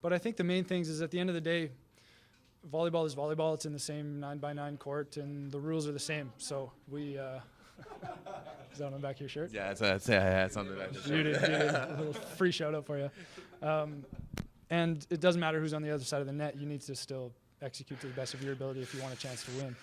But I think the main things is at the end of the day, volleyball is volleyball. It's in the same 9x9 court, and the rules are the same. So we. Is that on the back of your shirt? Yeah, it's on the back of the shirt. You did. A little free shout out for you. And it doesn't matter who's on the other side of the net. You need to still execute to the best of your ability if you want a chance to win.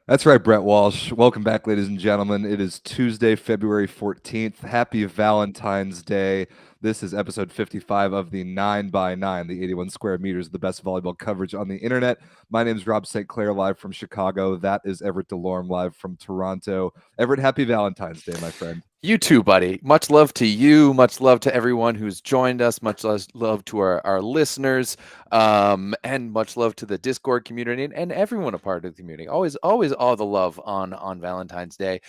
That's right, Brett Walsh. Welcome back, ladies and gentlemen. It is Tuesday, February 14th. Happy Valentine's Day. This is episode 55 of the 9x9, the 81 square meters of the best volleyball coverage on the internet. My name is Rob St. Clair, live from Chicago. That is Everett Delorme, live from Toronto. Everett, happy Valentine's Day, my friend. You too, buddy. Much love to you. Much love to everyone who's joined us. Much love to our listeners, and much love to the Discord community and everyone a part of the community. Always all the love on Valentine's Day.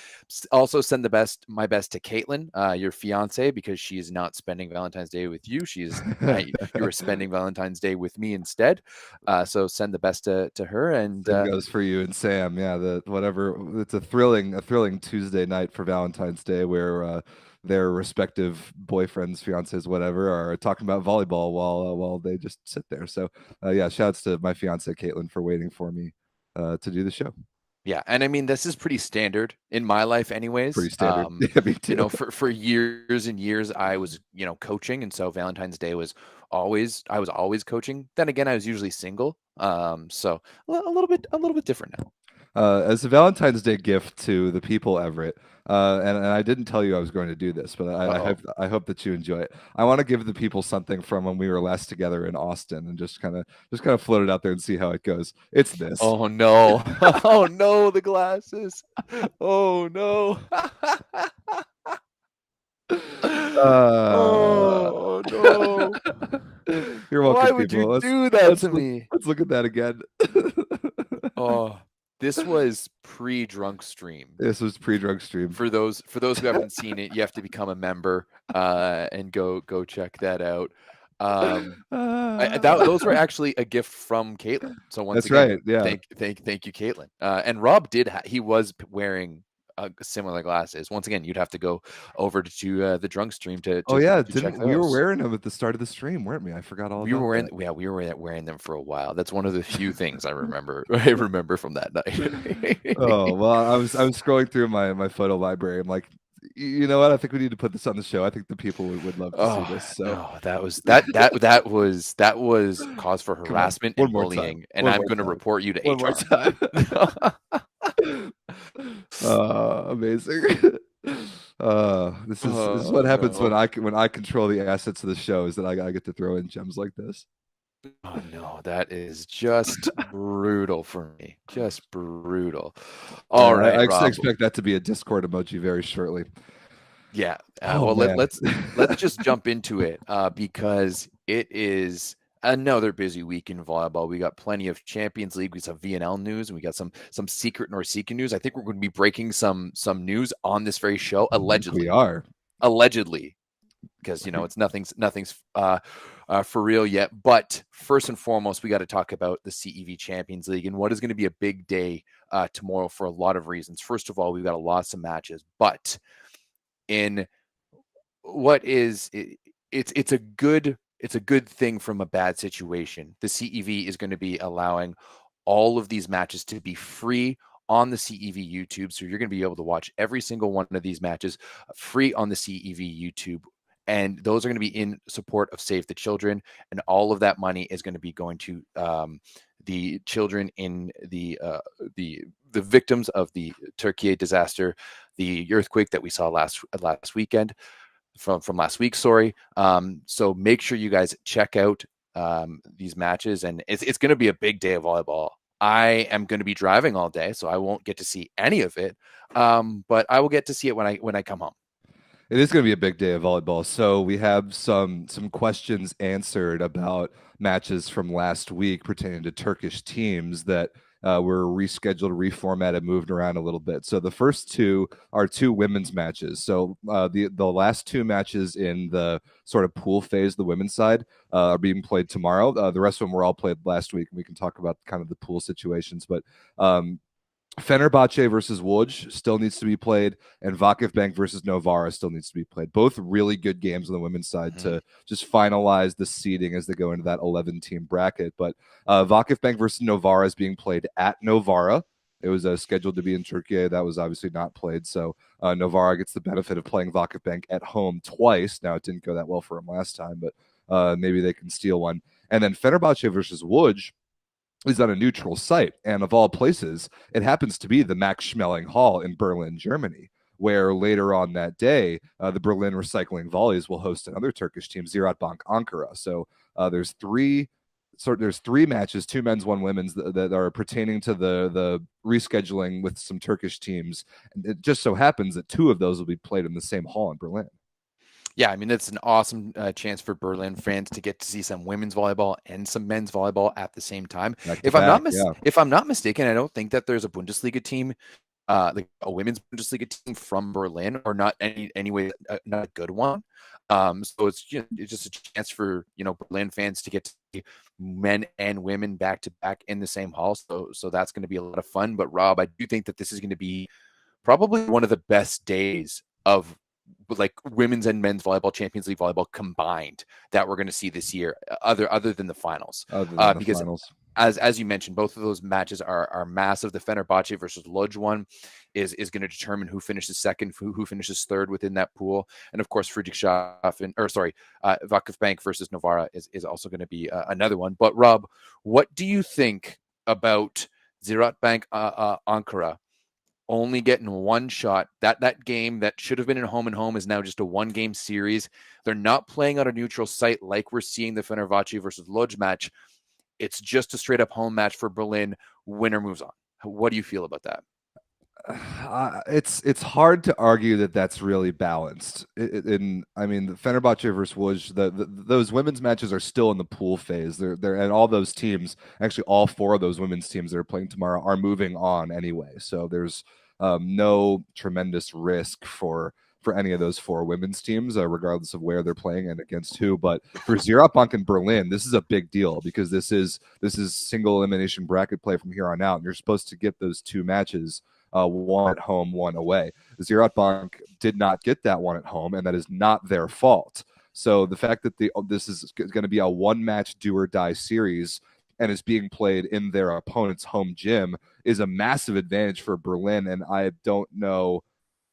Also send my best to Caitlin, your fiance, because she is not spending Valentine's Day with you. She's you are spending Valentine's Day with me instead. So send the best to her. And same goes for you and Sam. Yeah, it's a thrilling Tuesday night for Valentine's Day where their respective boyfriends, fiancés, whatever, are talking about volleyball while they just sit there. So yeah, shouts to my fiance Caitlin for waiting for me to do the show. Yeah, and I mean, this is pretty standard in my life anyways. Pretty standard. Yeah, me too. You know, for years and years I was, coaching, and so Valentine's Day was I was always coaching. Then again, I was usually single. So a little bit different now. As a Valentine's Day gift to the people, Everett, and I didn't tell you I was going to do this, but I hope that you enjoy it. I want to give the people something from when we were last together in Austin, and just kind of float it out there and see how it goes. It's this. Oh no! Oh no! The glasses! Oh no! Oh no! You're welcome. Why would people. you do that to me? Let's look at that again. Oh. This was pre-drunk stream. This was pre-drunk stream. For those who haven't seen it, you have to become a member and go check that out. Those were actually a gift from Caitlin. So once again, right. Yeah. Thank you, Caitlin. And Rob he was wearing similar glasses. Once again, you'd have to go over to the drunk stream to check we were wearing them at the start of the stream, weren't we? I forgot all. We were wearing them for a while. That's one of the few things I remember from that night. Oh well, I was scrolling through my photo library. I'm like, you know what? I think we need to put this on the show. I think the people would love to see this. So no, that was cause for harassment and bullying, and I'm going to report you to HR. More time. Amazing. This is what happens when I control the assets of the show, is that I get to throw in gems like this. Oh no, that is just brutal for me. Just brutal. All right, I expect that to be a Discord emoji very shortly. Yeah. Let's just jump into it because it is another busy week in volleyball. We got plenty of Champions League. We have VNL news, and we got some secret Norceca news. I think we're going to be breaking some news on this very show. Allegedly, we are. Allegedly, because it's nothing's for real yet. But first and foremost, we got to talk about the CEV Champions League and what is going to be a big day tomorrow for a lot of reasons. First of all, we've got lots of matches, but in what is it's a good thing from a bad situation. The CEV is going to be allowing all of these matches to be free on the CEV YouTube. So you're going to be able to watch every single one of these matches free on the CEV YouTube. And those are going to be in support of Save the Children. And all of that money is going to be going to the children in the victims of the Turkey disaster, the earthquake that we saw last weekend. From last week, sorry. So make sure you guys check out these matches, and it's going to be a big day of volleyball. I am going to be driving all day, so I won't get to see any of it, but I will get to see it when I come home. It is going to be a big day of volleyball. So we have some questions answered about matches from last week pertaining to Turkish teams that were rescheduled, reformatted, moved around a little bit. So the first two are two women's matches. So the last two matches in the sort of pool phase, the women's side, are being played tomorrow. The rest of them were all played last week, and we can talk about kind of the pool situations. But Fenerbahce versus Łódź still needs to be played, and Bank versus Novara still needs to be played. Both really good games on the women's side to just finalize the seeding as they go into that 11-team bracket. But Bank versus Novara is being played at Novara. It was scheduled to be in Turkey. That was obviously not played. So Novara gets the benefit of playing Bank at home twice. Now, it didn't go that well for them last time, but maybe they can steal one. And then Fenerbahce versus Łódź is on a neutral site. And of all places, it happens to be the Max Schmeling Hall in Berlin, Germany, where later on that day, the Berlin Recycling Volleys will host another Turkish team, Ziraat Bank Ankara. So there's three matches, 2 men's, 1 women's, that are pertaining to the rescheduling with some Turkish teams. And it just so happens that 2 of those will be played in the same hall in Berlin. Yeah, I mean, it's an awesome chance for Berlin fans to get to see some women's volleyball and some men's volleyball at the same time. If I'm not mistaken, I don't think that there's a Bundesliga team, like a women's Bundesliga team from Berlin, or not anyway, not a good one. So it's just a chance for Berlin fans to get to see men and women back to back in the same hall. So that's going to be a lot of fun. But Rob, I do think that this is going to be probably one of the best days of like women's and men's volleyball, Champions League volleyball combined, that we're going to see this year, other than the finals. Because as you mentioned, both of those matches are massive. The Fenerbahce versus Łódź one is going to determine who finishes second, who finishes third within that pool. And of course, Vakif Bank versus Novara is also going to be another one. But Rob, what do you think about Ziraat Bank Ankara only getting one shot? That game that should have been in home and home is now just a 1-game series. They're not playing on a neutral site like we're seeing the Fenerbahce versus Łódź match. It's just a straight up home match for Berlin. Winner moves on. What do you feel about that? It's hard to argue that that's really balanced. The Fenerbahce versus Łódź, those women's matches are still in the pool phase. They're and all those teams, actually all 4 of those women's teams that are playing tomorrow, are moving on anyway. So there's no tremendous risk for any of those 4 women's teams, regardless of where they're playing and against who. But for Ziraat Bank in Berlin, this is a big deal because this is single elimination bracket play from here on out, and you're supposed to get those 2 matches. 1 at home, 1 away. Ziraat Bank did not get that 1 at home, and that is not their fault. So the fact that this is going to be a 1-match do-or-die series and is being played in their opponent's home gym is a massive advantage for Berlin, and I don't know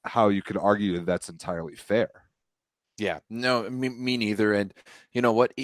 how you could argue that that's entirely fair. Yeah, no, me neither. And you know what?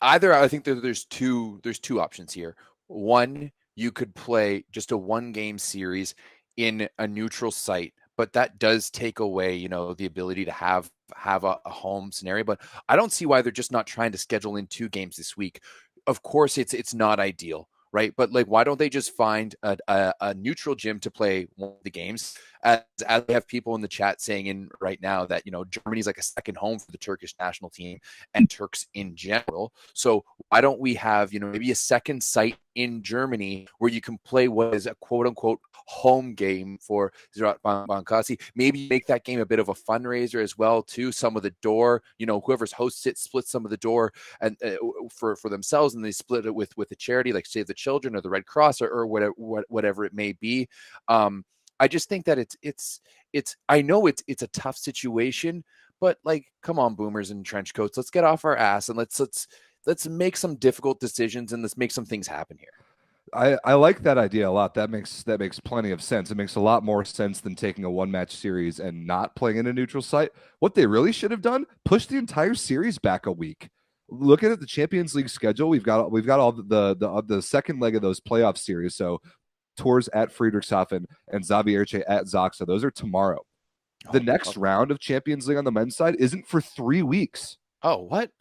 I think there's two options here. One, you could play just a 1-game series in a neutral site, but that does take away, the ability to have a home scenario. But I don't see why they're just not trying to schedule in 2 games this week. Of course, it's not ideal, right? But like, why don't they just find a neutral gym to play one of the games? As we have people in the chat saying in right now that Germany's like a second home for the Turkish national team and Turks in general. So why don't we have maybe a second site in Germany where you can play what is a quote unquote home game for Ziraat Bankasi? Maybe make that game a bit of a fundraiser as well too. Some of the door, whoever's hosts it splits some of the door and for themselves, and they split it with a charity like Save the Children or the Red Cross or whatever it may be. I just think that it's I know it's a tough situation, but like, come on, boomers in trench coats, let's get off our ass and let's make some difficult decisions and let's make some things happen here. I like that idea a lot. That makes plenty of sense. It makes a lot more sense than taking a 1-match series and not playing in a neutral site. What they really should have done, push the entire series back a week. Looking at the Champions League schedule, we've got all the second leg of those playoff series. So Tours at Friedrichshafen and Zawiercie at Zaksa. Those are tomorrow. The next round of Champions League on the men's side isn't for 3 weeks. Oh, what?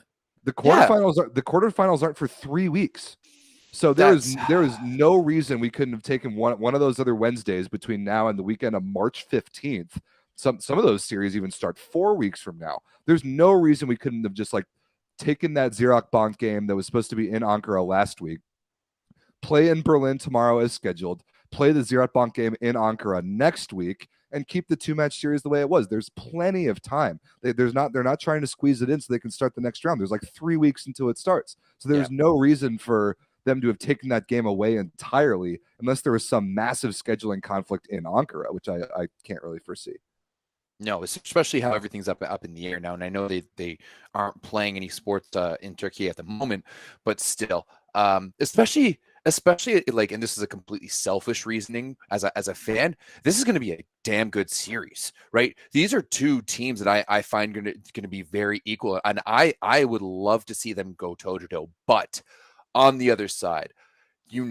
The quarterfinals aren't for 3 weeks. So there is no reason we couldn't have taken one of those other Wednesdays between now and the weekend of March 15th. Some of those series even start 4 weeks from now. There's no reason we couldn't have just like taken that Ziraat Bank game that was supposed to be in Ankara last week, play in Berlin tomorrow as scheduled, play the Ziraat Bank game in Ankara next week, and keep the 2-match series the way it was. There's plenty of time. They're not trying to squeeze it in so they can start the next round. There's like 3 weeks until it starts. So there's no reason for them to have taken that game away entirely, unless there was some massive scheduling conflict in Ankara, which I can't really foresee. No, especially how everything's up in the air now. And I know they aren't playing any sports in Turkey at the moment, but still, especially like, and this is a completely selfish reasoning as a fan, this is going to be a damn good series, right? These are two teams that I find going to be very equal, and I would love to see them go toe to toe. But on the other side, who's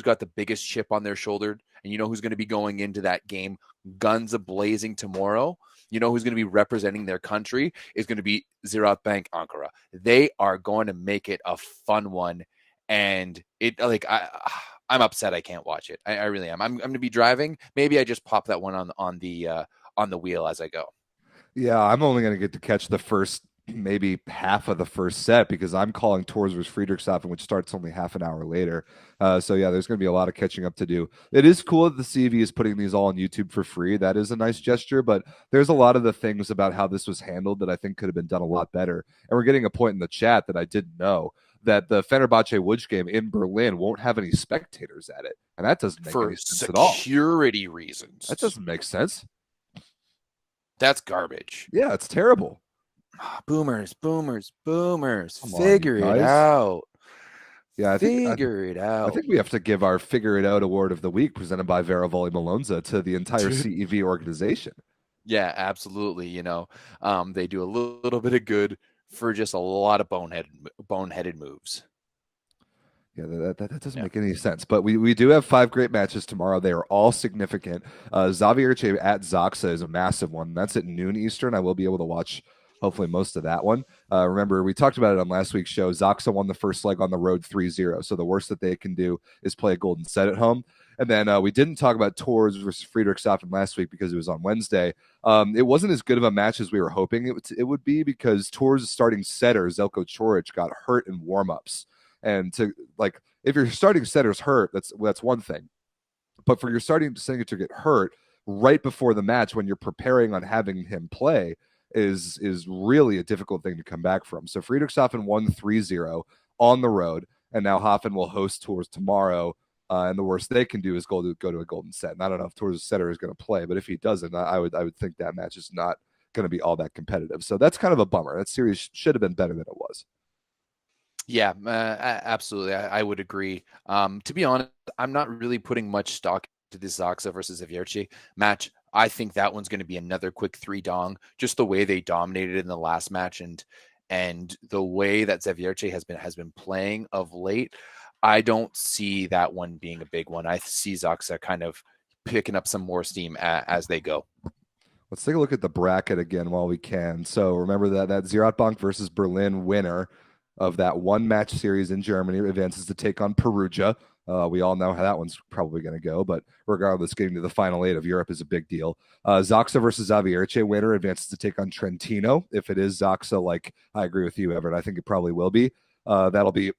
got the biggest chip on their shoulder, and who's going to be going into that game guns a-blazing tomorrow. Who's going to be representing their country is going to be Ziraatbank Ankara. They are going to make it a fun one, and I'm upset I can't watch it. I really am. I'm going to be driving. Maybe I just pop that one on the wheel as I go. Yeah, I'm only going to get to catch the first maybe half of the first set because I'm calling Tours vs Friedrichshafen, which starts only half an hour later. So yeah, there's going to be a lot of catching up to do. It is cool that the CEV is putting these all on YouTube for free. That is a nice gesture, but there's a lot of the things about how this was handled that I think could have been done a lot better. And we're getting a point in the chat that I didn't know, that the Fenerbahce Łódź game in Berlin won't have any spectators at it. And that doesn't make any sense at all. For security reasons. That doesn't make sense. That's garbage. Yeah, it's terrible. Boomers. Come Figure on, it out. Yeah, I think we have to give our Figure It Out Award of the Week presented by Vera Volley Malonza to the entire CEV organization. Yeah, absolutely. They do a little bit of good for just a lot of boneheaded moves. Yeah, that doesn't make any sense. But we do have 5 great matches tomorrow. They are all significant. Zavierce at Zaxa is a massive one. That's at noon Eastern. I will be able to watch hopefully most of that one. Remember, we talked about it on last week's show. Zaxa won the first leg on the road 3-0. So the worst that they can do is play a golden set at home. And then we didn't talk about Tours versus Friedrichshafen last week because it was on Wednesday. It wasn't as good of a match as we were hoping it would be because Tours' starting setter, Zelko Choric, got hurt in warmups. And if your starting setter's hurt, that's one thing. But for your starting singer to get hurt right before the match when you're preparing on having him play is really a difficult thing to come back from. So Friedrichshafen won 3-0 on the road, and now Hafen will host Tours tomorrow. And the worst they can do is go to a golden set. And I don't know if Tours' setter is going to play, but if he doesn't, I would think that match is not going to be all that competitive. So that's kind of a bummer. That series should have been better than it was. Yeah, absolutely. I would agree. To be honest, I'm not really putting much stock to this Zaxa versus Zavierce match. I think that one's going to be another quick 3-dong, just the way they dominated in the last match and the way that Zavierce has been playing of late. I don't see that one being a big one. I see Zaxa kind of picking up some more steam as they go. Let's take a look at the bracket again while we can. So remember that Ziraatbank versus Berlin winner of that one match series in Germany advances to take on Perugia. We all know how that one's probably going to go, but regardless, getting to the final 8 of Europe is a big deal. Zaxa versus Zavierce winner advances to take on Trentino. If it is Zaxa, I agree with you, Everett, I think it probably will be. That'll be,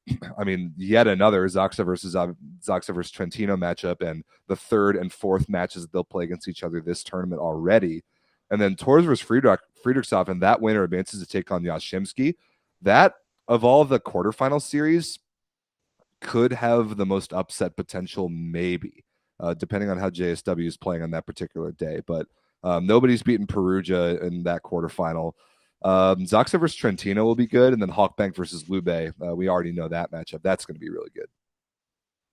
yet another Zaxa versus Trentino matchup, and the 3rd and 4th matches that they'll play against each other this tournament already. And then Tours versus Friedrichshafen, that winner advances to take on Jastrzębski. That, of all the quarterfinal series, could have the most upset potential, maybe, depending on how JSW is playing on that particular day. But nobody's beaten Perugia in that quarterfinal. Zaxa versus Trentino will be good, and then Hawkbank versus Lube. We already know that matchup. That's going to be really good.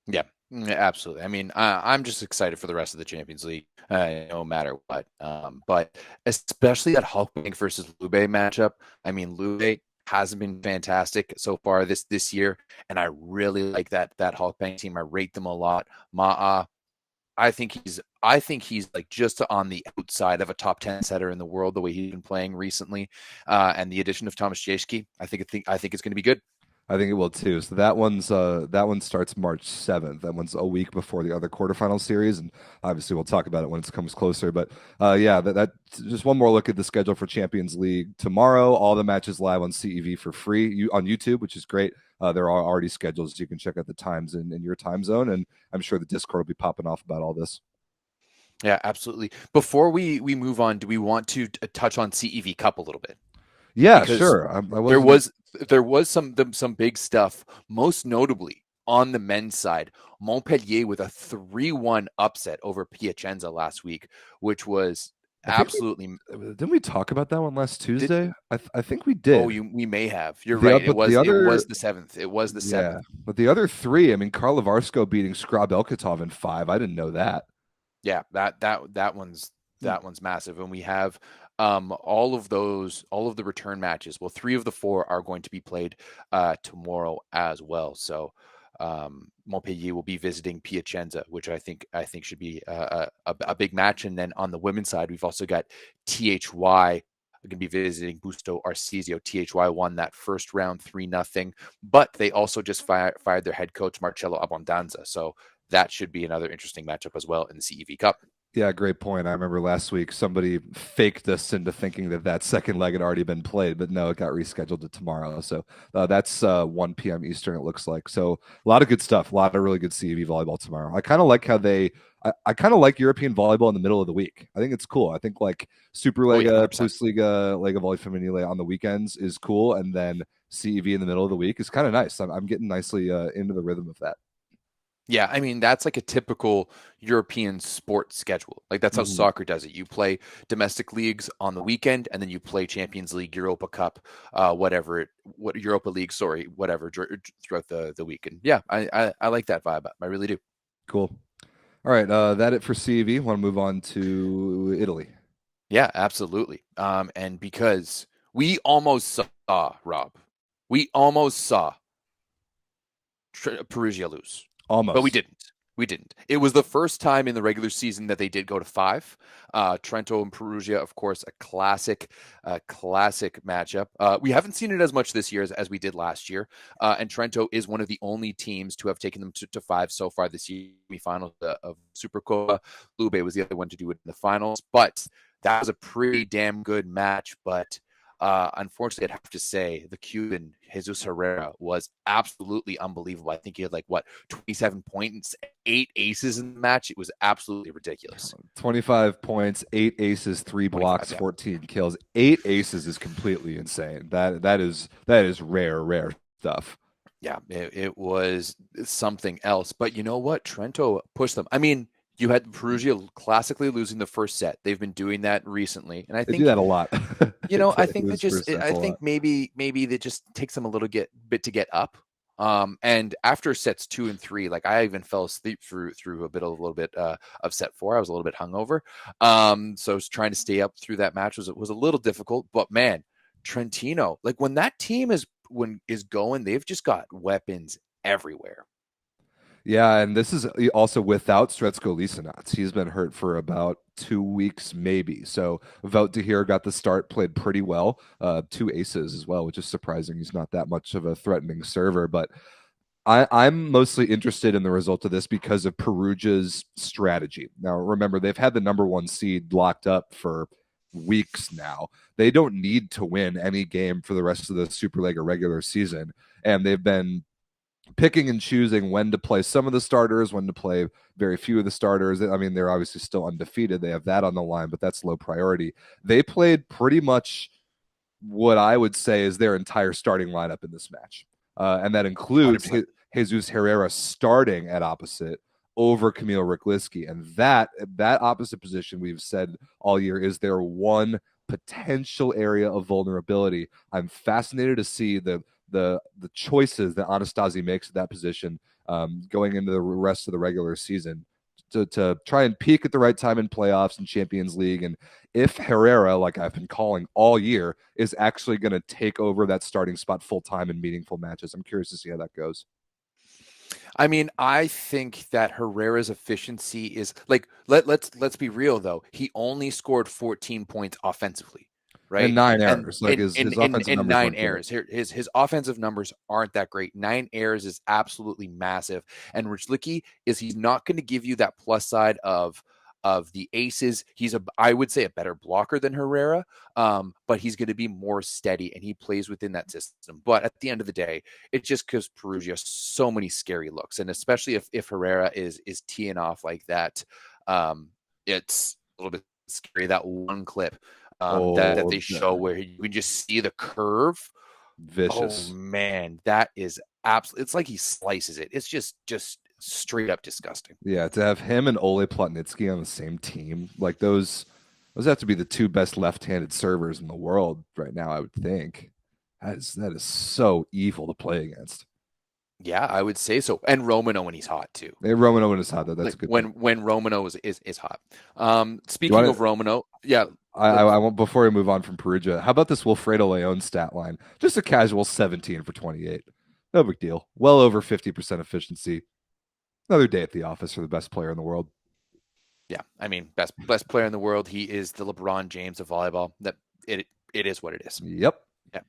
Yeah, absolutely. I'm just excited for the rest of the Champions League, no matter what. But especially that Hawkbank versus Lube matchup. Lube hasn't been fantastic so far this year, and I really like that Hawkbank team. I rate them a lot. Ma'a, I think he's like just on the outside of a top 10 setter in the world, the way he's been playing recently. And the addition of Thomas Jeschke, I think it's going to be good. I think it will too. So that one starts March 7th. That one's a week before the other quarterfinal series, and obviously we'll talk about it when it comes closer. But that just one more look at the schedule for Champions League tomorrow. All the matches live on CEV for free on YouTube, which is great. There are already schedules, so you can check out the times in your time zone, and I'm sure the Discord will be popping off about all this. Yeah, absolutely. Before we move on, do we want to touch on CEV Cup a little bit? Yeah, because sure. there was some big stuff, most notably on the men's side. Montpellier with a 3-1 upset over Piacenza last week, which was I think absolutely. didn't we talk about that one last Did, Tuesday? I think we did. we may have. You're The right. but the It was other the 7th. It was the yeah, 7th. but the other three, I mean, Karlovarsko beating Skrob Elkatov in 5. I didn't know that. Yeah, that one's massive, and we have all of the return matches. Well, 3 of the 4 are going to be played tomorrow as well. So Montpellier will be visiting Piacenza, which I think should be a big match. And then on the women's side, we've also got THY going to be visiting Busto Arsizio. THY won that first round 3-0, but they also just fired their head coach Marcello Abbondanza. So that should be another interesting matchup as well in the CEV Cup. Yeah, great point. I remember last week somebody faked us into thinking that second leg had already been played, but no, it got rescheduled to tomorrow. So that's 1 p.m. Eastern, it looks like. So a lot of good stuff, a lot of really good CEV volleyball tomorrow. I kind of like how I kind of like European volleyball in the middle of the week. I think it's cool. I think like Superliga, PlusLiga, Lega Volley Femminile on the weekends is cool, and then CEV in the middle of the week is kind of nice. I'm getting nicely into the rhythm of that. Yeah, I mean, that's like a typical European sports schedule. Like that's how soccer does it. You play domestic leagues on the weekend, and then you play Champions League, Europa Cup, Europa League, whatever, throughout the weekend. Yeah, I like that vibe. I really do. Cool. All right, that it for CEV. Want to move on to Italy? Yeah, absolutely. And because we almost saw, Rob, Perugia lose. Almost. But we didn't. It was the first time in the regular season that they did go to 5. Trento and Perugia, of course, a classic matchup. We haven't seen it as much this year as we did last year. And Trento is one of the only teams to have taken them to 5 so far this year. Semifinals of Supercopa. Lube was the other one to do it in the finals. But that was a pretty damn good match. But unfortunately, I'd have to say the Cuban Jesus Herrera was absolutely unbelievable. I think he had 27 points, 8 aces in the match. It was absolutely ridiculous. 25 points, 8 aces, 3 blocks, 14 kills. 8 aces is completely insane. That is rare stuff. Yeah, it was something else. But you know what? Trento pushed them. I mean, you had Perugia classically losing the first set. They've been doing that recently, and I think they do that a lot. I think maybe that just takes them a little bit to get up. And after sets 2 and 3, I even fell asleep through a little bit of set 4. I was a little bit hungover. So trying to stay up through that match was a little difficult. But man, Trentino, when that team is going, they've just got weapons everywhere. Yeah, and this is also without Sretsko Lisanac. He's been hurt for about 2 weeks, maybe. So Wout de Heer got the start, played pretty well. 2 aces as well, which is surprising. He's not that much of a threatening server. But I'm mostly interested in the result of this because of Perugia's strategy. Now, remember, they've had the number 1 seed locked up for weeks now. They don't need to win any game for the rest of the Superliga regular season. And they've been picking and choosing when to play some of the starters, when to play very few of the starters. I mean, they're obviously still undefeated. They have that on the line, but that's low priority. They played pretty much what I would say is their entire starting lineup in this match. And that includes Jesus Herrera starting at opposite over Kamil Rykliski. And that opposite position, we've said all year, is their one potential area of vulnerability. I'm fascinated to see the choices that Anastasi makes at that position going into the rest of the regular season to try and peak at the right time in playoffs and Champions League. And if Herrera, like I've been calling all year, is actually going to take over that starting spot full time in meaningful matches, I'm curious to see how that goes. I mean, I think that Herrera's efficiency is let's be real though. He only scored 14 points offensively. Right? And 9 errors. His offensive numbers 9 errors. His offensive numbers aren't that great. 9 errors is absolutely massive. And Rykliski he's not going to give you that plus side of the aces. He's I would say a better blocker than Herrera, but he's going to be more steady and he plays within that system. But at the end of the day, it just gives Perugia so many scary looks, and especially if Herrera is teeing off like that, it's a little bit scary. That one clip that they show where you can just see the curve. Vicious. Oh man, that is absolutely. It's like he slices it. It's just straight up disgusting. Yeah, to have him and Ole Plotnitsky on the same team, like those have to be the two best left-handed servers in the world right now, I would think. That is so evil to play against. Yeah, I would say so. And Romano when he's hot too. Hey, Romano when he's hot, though. That's like a good when Romano is hot. Speaking of Romano, yeah. I want, before we move on from Perugia, how about this Wilfredo Leon stat line? Just a casual 17 for 28. No big deal. Well over 50% efficiency. Another day at the office for the best player in the world. Yeah, I mean, best player in the world. He is the LeBron James of volleyball. That it is what it is. Yep. Yeah.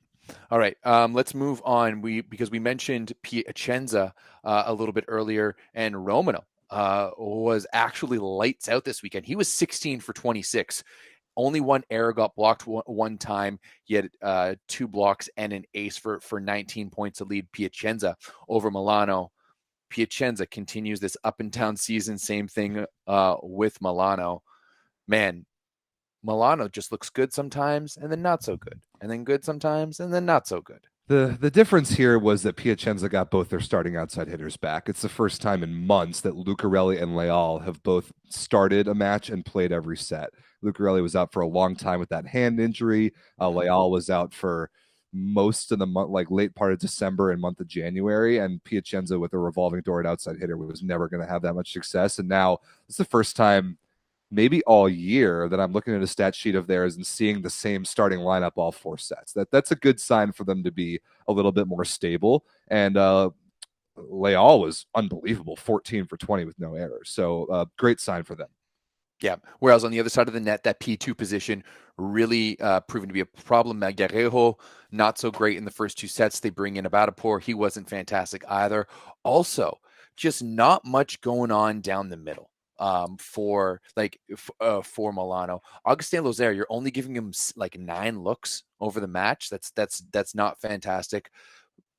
All right. Let's move on. Because we mentioned Piacenza a little bit earlier, and Romano was actually lights out this weekend. He was 16 for 26. Only one error, got blocked one time. He had 2 blocks and an ace for 19 points to lead Piacenza over Milano. Piacenza continues this up and down season. Same thing with Milano. Man, Milano just looks good sometimes and then not so good. And then good sometimes and then not so good. The difference here was that Piacenza got both their starting outside hitters back. It's the first time in months that Lucarelli and Leal have both started a match and played every set. Lucarelli was out for a long time with that hand injury. Leal was out for most of the month, like late part of December and month of January. And Piacenza with a revolving door at outside hitter was never going to have that much success. And now it's the first time maybe all year that I'm looking at a stat sheet of theirs and seeing the same starting lineup all 4 sets. That's a good sign for them to be a little bit more stable. And Leal was unbelievable, 14 for 20 with no errors. So great sign for them. Yeah. Whereas on the other side of the net, that P2 position really proven to be a problem. Magdarejo, not so great in the first 2 sets. They bring in Abadapor. He wasn't fantastic either. Also, just not much going on down the middle for Milano. Augustin Lozère, you're only giving him like 9 looks over the match. That's not fantastic.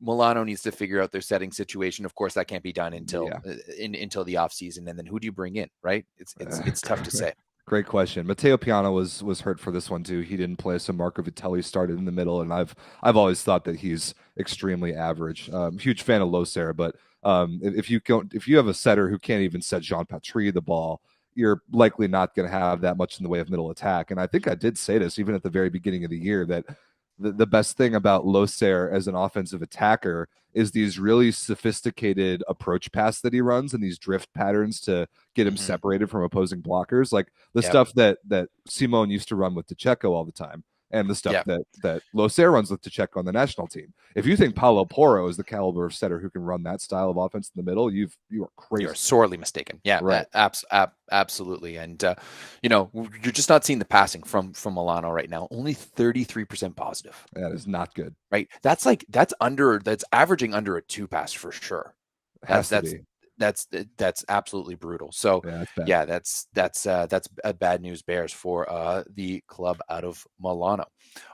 Milano needs to figure out their setting situation. Of course, that can't be done until the off season. And then who do you bring in? Right? It's tough to say. Great question. Matteo Piana was hurt for this one too. He didn't play, so Marco Vitelli started in the middle, and I've always thought that he's extremely average. Huge fan of Lozère, but if you have a setter who can't even set Jean Patry the ball, you're likely not going to have that much in the way of middle attack. And I think I did say this even at the very beginning of the year that the best thing about Lozère as an offensive attacker is these really sophisticated approach pass that he runs and these drift patterns to get him separated from opposing blockers, like the stuff that Simone used to run with DeCecco all the time, and the stuff that Lozère runs with DeCecco on the national team. If you think Paulo Porro is the caliber of setter who can run that style of offense in the middle, you are crazy. You're sorely mistaken. Yeah, right. Absolutely. And you're just not seeing the passing from Milano right now. Only 33% positive. That is not good. Right. That's averaging under a 2 pass for sure. That's absolutely brutal. So that's a bad news bears for the club out of Milano.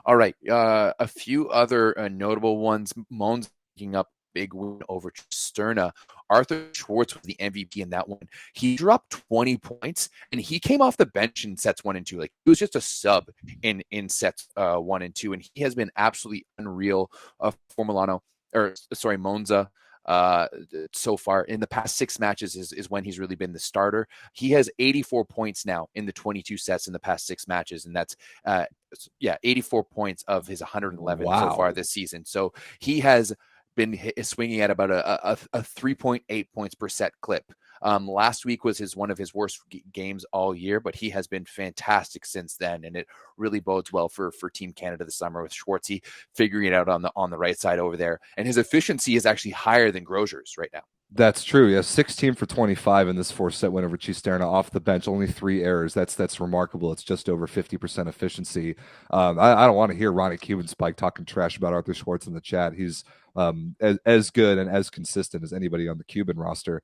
All right, a few other notable ones. Mons picking up big win over Sterna. Arthur Schwartz was the MVP in that one. He dropped 20 points and he came off the bench in sets 1 and 2. Like, he was just a sub in sets 1 and 2, and he has been absolutely unreal for Monza. So far in the past 6 matches is when he's really been the starter. He has 84 points now in the 22 sets in the past 6 matches, and that's 84 points of his 111 so far this season. So he has been swinging at about a 3.8 points per set clip. Last week was one of his worst games all year, but he has been fantastic since then, and it really bodes well for Team Canada this summer with Schwartzy figuring it out on the right side over there. And his efficiency is actually higher than Grosier's right now. That's true. Yeah, 16 for 25 in this 4-set win over Cisterna off the bench, only 3 errors. That's remarkable. It's just over 50% efficiency. I don't want to hear Ronnie Cuban Spike talking trash about Arthur Schwartz in the chat. He's as good and as consistent as anybody on the Cuban roster.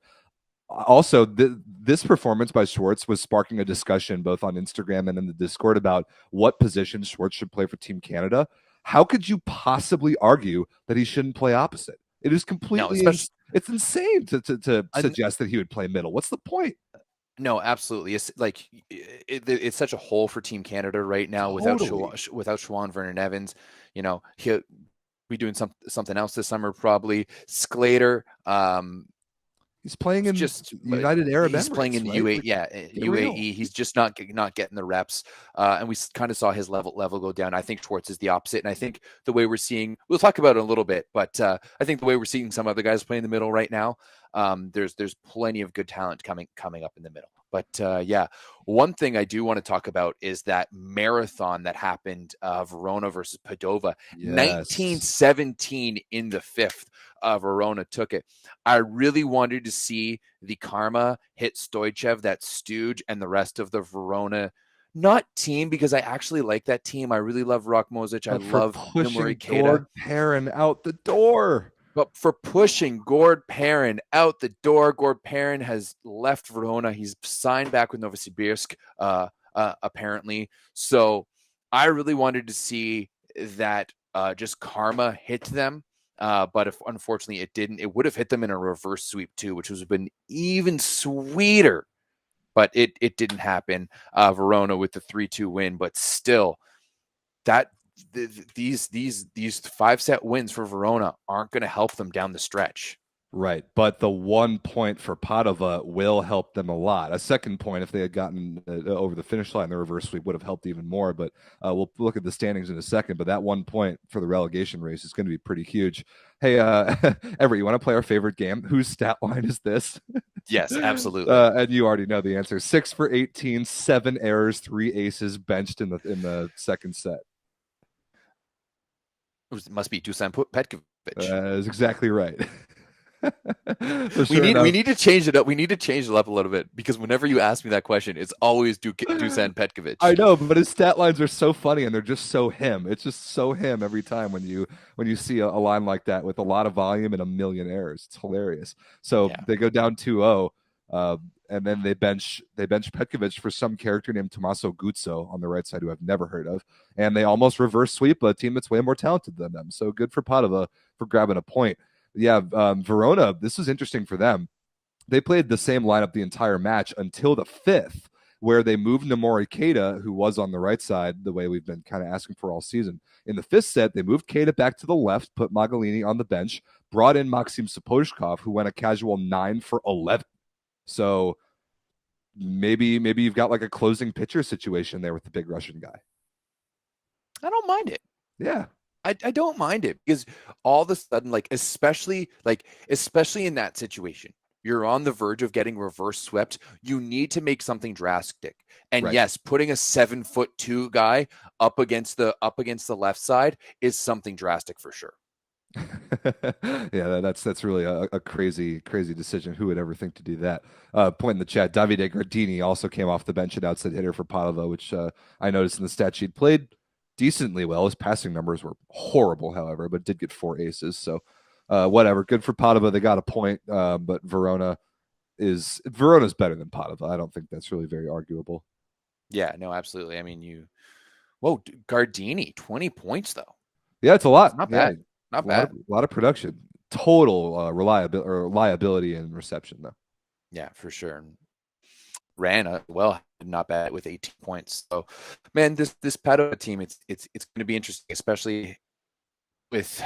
Also, this performance by Schwartz was sparking a discussion both on Instagram and in the Discord about what position Schwartz should play for Team Canada. How could you possibly argue that he shouldn't play opposite? It is completely it's insane to suggest that he would play middle. What's the point? No, absolutely. It's like it's such a hole for Team Canada right now Totally. without Schwan, Vernon Evans. He'll be doing something else this summer probably. Sclater, He's playing it's in just United Arab he's playing in Emirates, the right? UAE, Like, yeah, get real. UAE. He's just not getting the reps, and we kind of saw his level go down. I think Schwartz is the opposite, and I think the way we're seeing, we'll talk about it in a little bit, but I think the way we're seeing some other guys play in the middle right now, there's plenty of good talent coming up in the middle. But yeah, one thing I do want to talk about is that marathon that happened, Verona versus Padova, Yes. 1917 in the fifth. Verona took it. I really wanted to see the karma hit Stoichev, that stooge, and the rest of the Verona, not team, because I actually like that team. I really love Rock-Mosic. I But for love pushing Numuri Keita. Gord Perrin out the door. But for pushing Gord Perrin out the door, Gord Perrin has left Verona. He's signed back with Novosibirsk, apparently. So I really wanted to see that just karma hit them. But if unfortunately it didn't, it would have hit them in a reverse sweep too, which would have been even sweeter. But it didn't happen. Verona with the 3-2 win, but still, that these 5-set wins for Verona aren't going to help them down the stretch. Right. But the 1 point for Padova will help them a lot. A second point, if they had gotten over the finish line, the reverse sweep would have helped even more. But we'll look at the standings in a second. But that 1 point for the relegation race is going to be pretty huge. Hey, Everett, you want to play our favorite game? Whose stat line is this? Yes, absolutely. And you already know the answer. 6 for 18, 7 errors, 3 aces benched in the second set. It must be Dusan Petkovic. That's exactly right. We need to change it up. We need to change it up a little bit, because whenever you ask me that question, it's always Dusan Petkovic. I know, but his stat lines are so funny, and they're just so him. It's just so him every time when you see a line like that with a lot of volume and a million errors. It's hilarious. So they go down 2-0, and then they bench Petkovic for some character named Tommaso Guzzo on the right side, who I've never heard of, and they almost reverse sweep a team that's way more talented than them. So good for Padova for grabbing a point. Yeah, Verona, this was interesting for them. They played the same lineup the entire match until the fifth, where they moved Numuri Keita, who was on the right side, the way we've been kind of asking for all season. In the fifth set, they moved Keita back to the left, put Magalini on the bench, brought in Maxim Sapochkov, who went a casual 9 for 11. So maybe you've got like a closing pitcher situation there with the big Russian guy. I don't mind it. Yeah. I don't mind it, because all of a sudden, especially in that situation, you're on the verge of getting reverse swept. You need to make something drastic. And Right. yes, putting a 7'2" guy up against the left side is something drastic for sure. Yeah, that's really a crazy decision. Who would ever think to do that? Point in the chat, Davide Gardini also came off the bench at outside hitter for Padova, which I noticed in the stat sheet. Played decently well. His passing numbers were horrible, however, but did get 4 aces. So whatever. Good for Padova. They got a point, but Verona's better than Padova. I don't think that's really very arguable. Yeah, no, absolutely. I mean, Gardini, 20 points though. Yeah, it's a lot. Not bad. Not bad. A lot of production. Total reliability and reception, though. Yeah, for sure. Ran not bad with 18 points. So, man, this Padova team, it's going to be interesting, especially with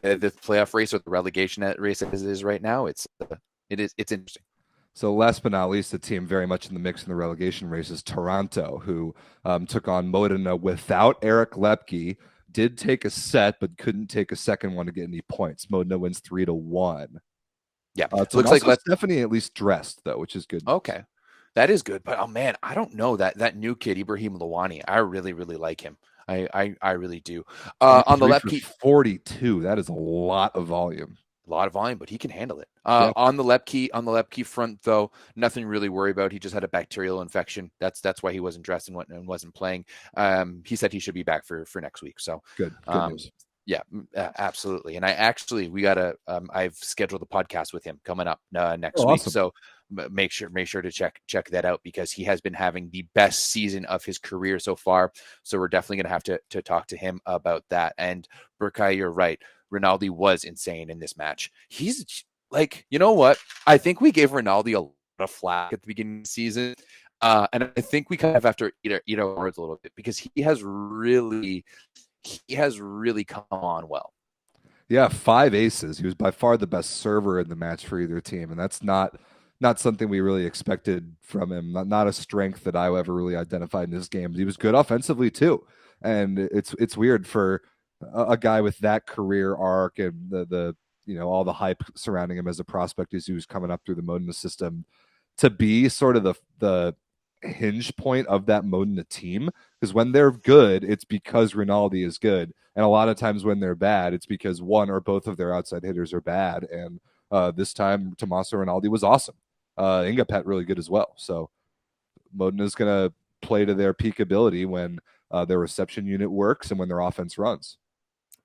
the playoff race or the relegation race as it is right now. It's interesting. So last but not least, the team very much in the mix in the relegation race is Taranto, who took on Modena without Eric Lepke. Did take a set, but couldn't take a second one to get any points. Modena wins 3-1. Yeah, so looks like Stephanie at least dressed though, which is good. Okay, that is good. But oh man, I don't know that new kid Ibrahim Lawani. I really like him. I really do. On the Lepke, 42. That is a lot of volume. A lot of volume, but he can handle it. On the Lepke front, though, nothing really worry about. He just had a bacterial infection. That's why he wasn't dressed and wasn't playing. He said he should be back for next week. So good news. Yeah, absolutely. And I've scheduled a podcast with him coming up next week. Awesome. So make sure to check that out, because he has been having the best season of his career so far. So we're definitely going to have to talk to him about that. And Burkai, you're right. Rinaldi was insane in this match. He's like, you know what? I think we gave Rinaldi a a flag at the beginning of the season. And I think we kind of have to eat our words a little bit because he has really come on well. Yeah, 5 aces. He was by far the best server in the match for either team, and that's not something we really expected from him. Not a strength that I ever really identified in his game. But he was good offensively too, and it's weird for a guy with that career arc and the all the hype surrounding him as a prospect as he was coming up through the Modena system to be sort of the hinge point of that Modena team. Because when they're good, it's because Rinaldi is good. And a lot of times when they're bad, it's because one or both of their outside hitters are bad. And this time, Tommaso Rinaldi was awesome. Ingapet really good as well. So Modena's going to play to their peak ability when their reception unit works and when their offense runs.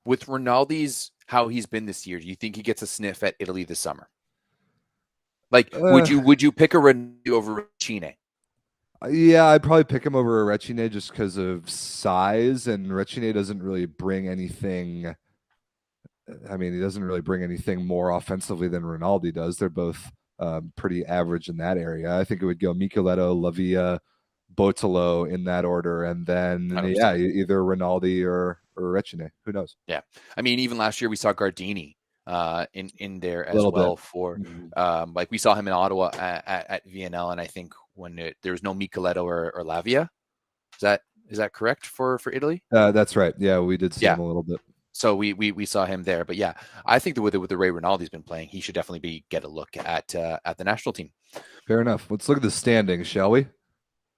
With Rinaldi's how he's been this year, do you think he gets a sniff at Italy this summer? Like, would you pick a Rinaldi over Recine? Yeah, I'd probably pick him over Recine just because of size, and Recine doesn't really bring anything. I mean, he doesn't really bring anything more offensively than Rinaldi does. They're both pretty average in that area. I think it would go Micheletto, Lavia, Bottolo in that order, and then 100%. Either Rinaldi or Recine. Who knows? Yeah, I mean, even last year we saw Gardini in there as well for like we saw him in Ottawa at VNL, and I think when there was no Micheletto or Lavia. Is that correct for Italy? That's right. Yeah, we did see him a little bit. So we saw him there, but yeah, I think that with the way Rinaldi's been playing, he should definitely get a look at the national team. Fair enough. Let's look at the standings, shall we?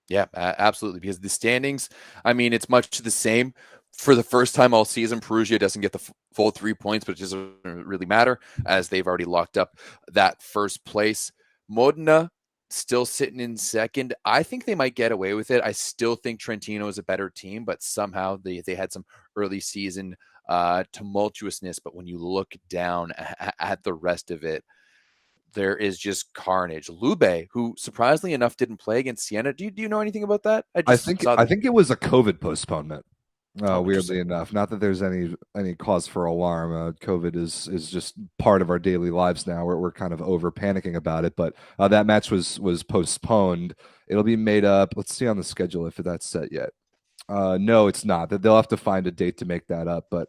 Yeah, absolutely. Because the standings, I mean, it's much the same. For the first time all season, Perugia doesn't get the full 3 points, but it doesn't really matter as they've already locked up that first place. Modena still sitting in second. I think they might get away with it. I still think Trentino is a better team, but somehow they had some early season tumultuousness. But when you look down at the rest of it, there is just carnage. Lube, who surprisingly enough didn't play against Siena. Do you know anything about that? I think it was a COVID postponement. Weirdly enough, not that there's any cause for alarm. COVID is just part of our daily lives now. We're kind of over panicking about it, but that match was postponed. It'll be made up. Let's see on the schedule if that's set yet. No, it's not. That they'll have to find a date to make that up, but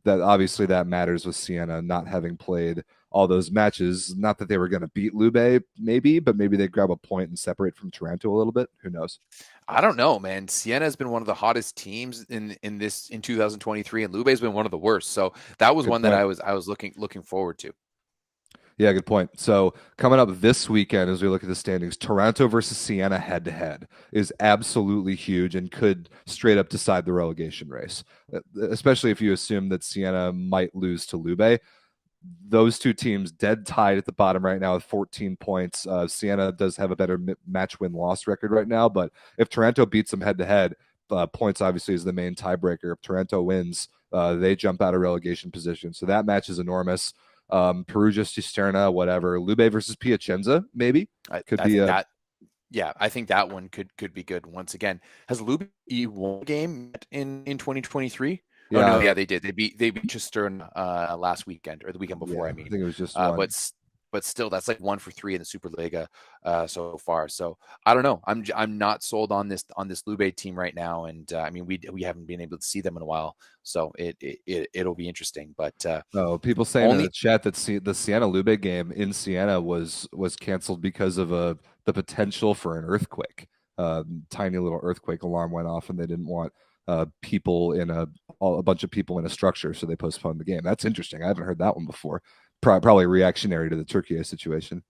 that obviously that matters with Siena not having played all those matches. Not that they were going to beat Lube, maybe, but maybe they grab a point and separate from Taranto a little bit. Who knows? I don't know, man. Siena has been one of the hottest teams in 2023, and Lube has been one of the worst. So that was one that I was looking forward to. Yeah, good point. So coming up this weekend, as we look at the standings, Taranto versus Siena head-to-head is absolutely huge and could straight up decide the relegation race, especially if you assume that Siena might lose to Lube. Those two teams dead tied at the bottom right now with 14 points. Siena does have a better match win-loss record right now, but if Taranto beats them head-to-head, points obviously is the main tiebreaker. If Taranto wins, they jump out of relegation position. So that match is enormous. Perugia, Cisterna, whatever. Lube versus Piacenza, maybe could be that. Yeah, I think that one could be good. Once again, has Lube won a game in 2023? Yeah. Oh, no, yeah, they did. They beat Cisterna last weekend or the weekend before. Yeah, I mean, I think it was just one. But still, that's like 1 for 3 in the Superliga so far. So I don't know. I'm not sold on this Lube team right now, and I mean we haven't been able to see them in a while, so it'll be interesting. But people saying in the chat that the Siena Lube game in Siena was canceled because of the potential for an earthquake. Tiny little earthquake alarm went off, and they didn't want people in a bunch of people in a structure, so they postponed the game. That's interesting. I haven't heard that one before. Probably reactionary to the Turkey situation.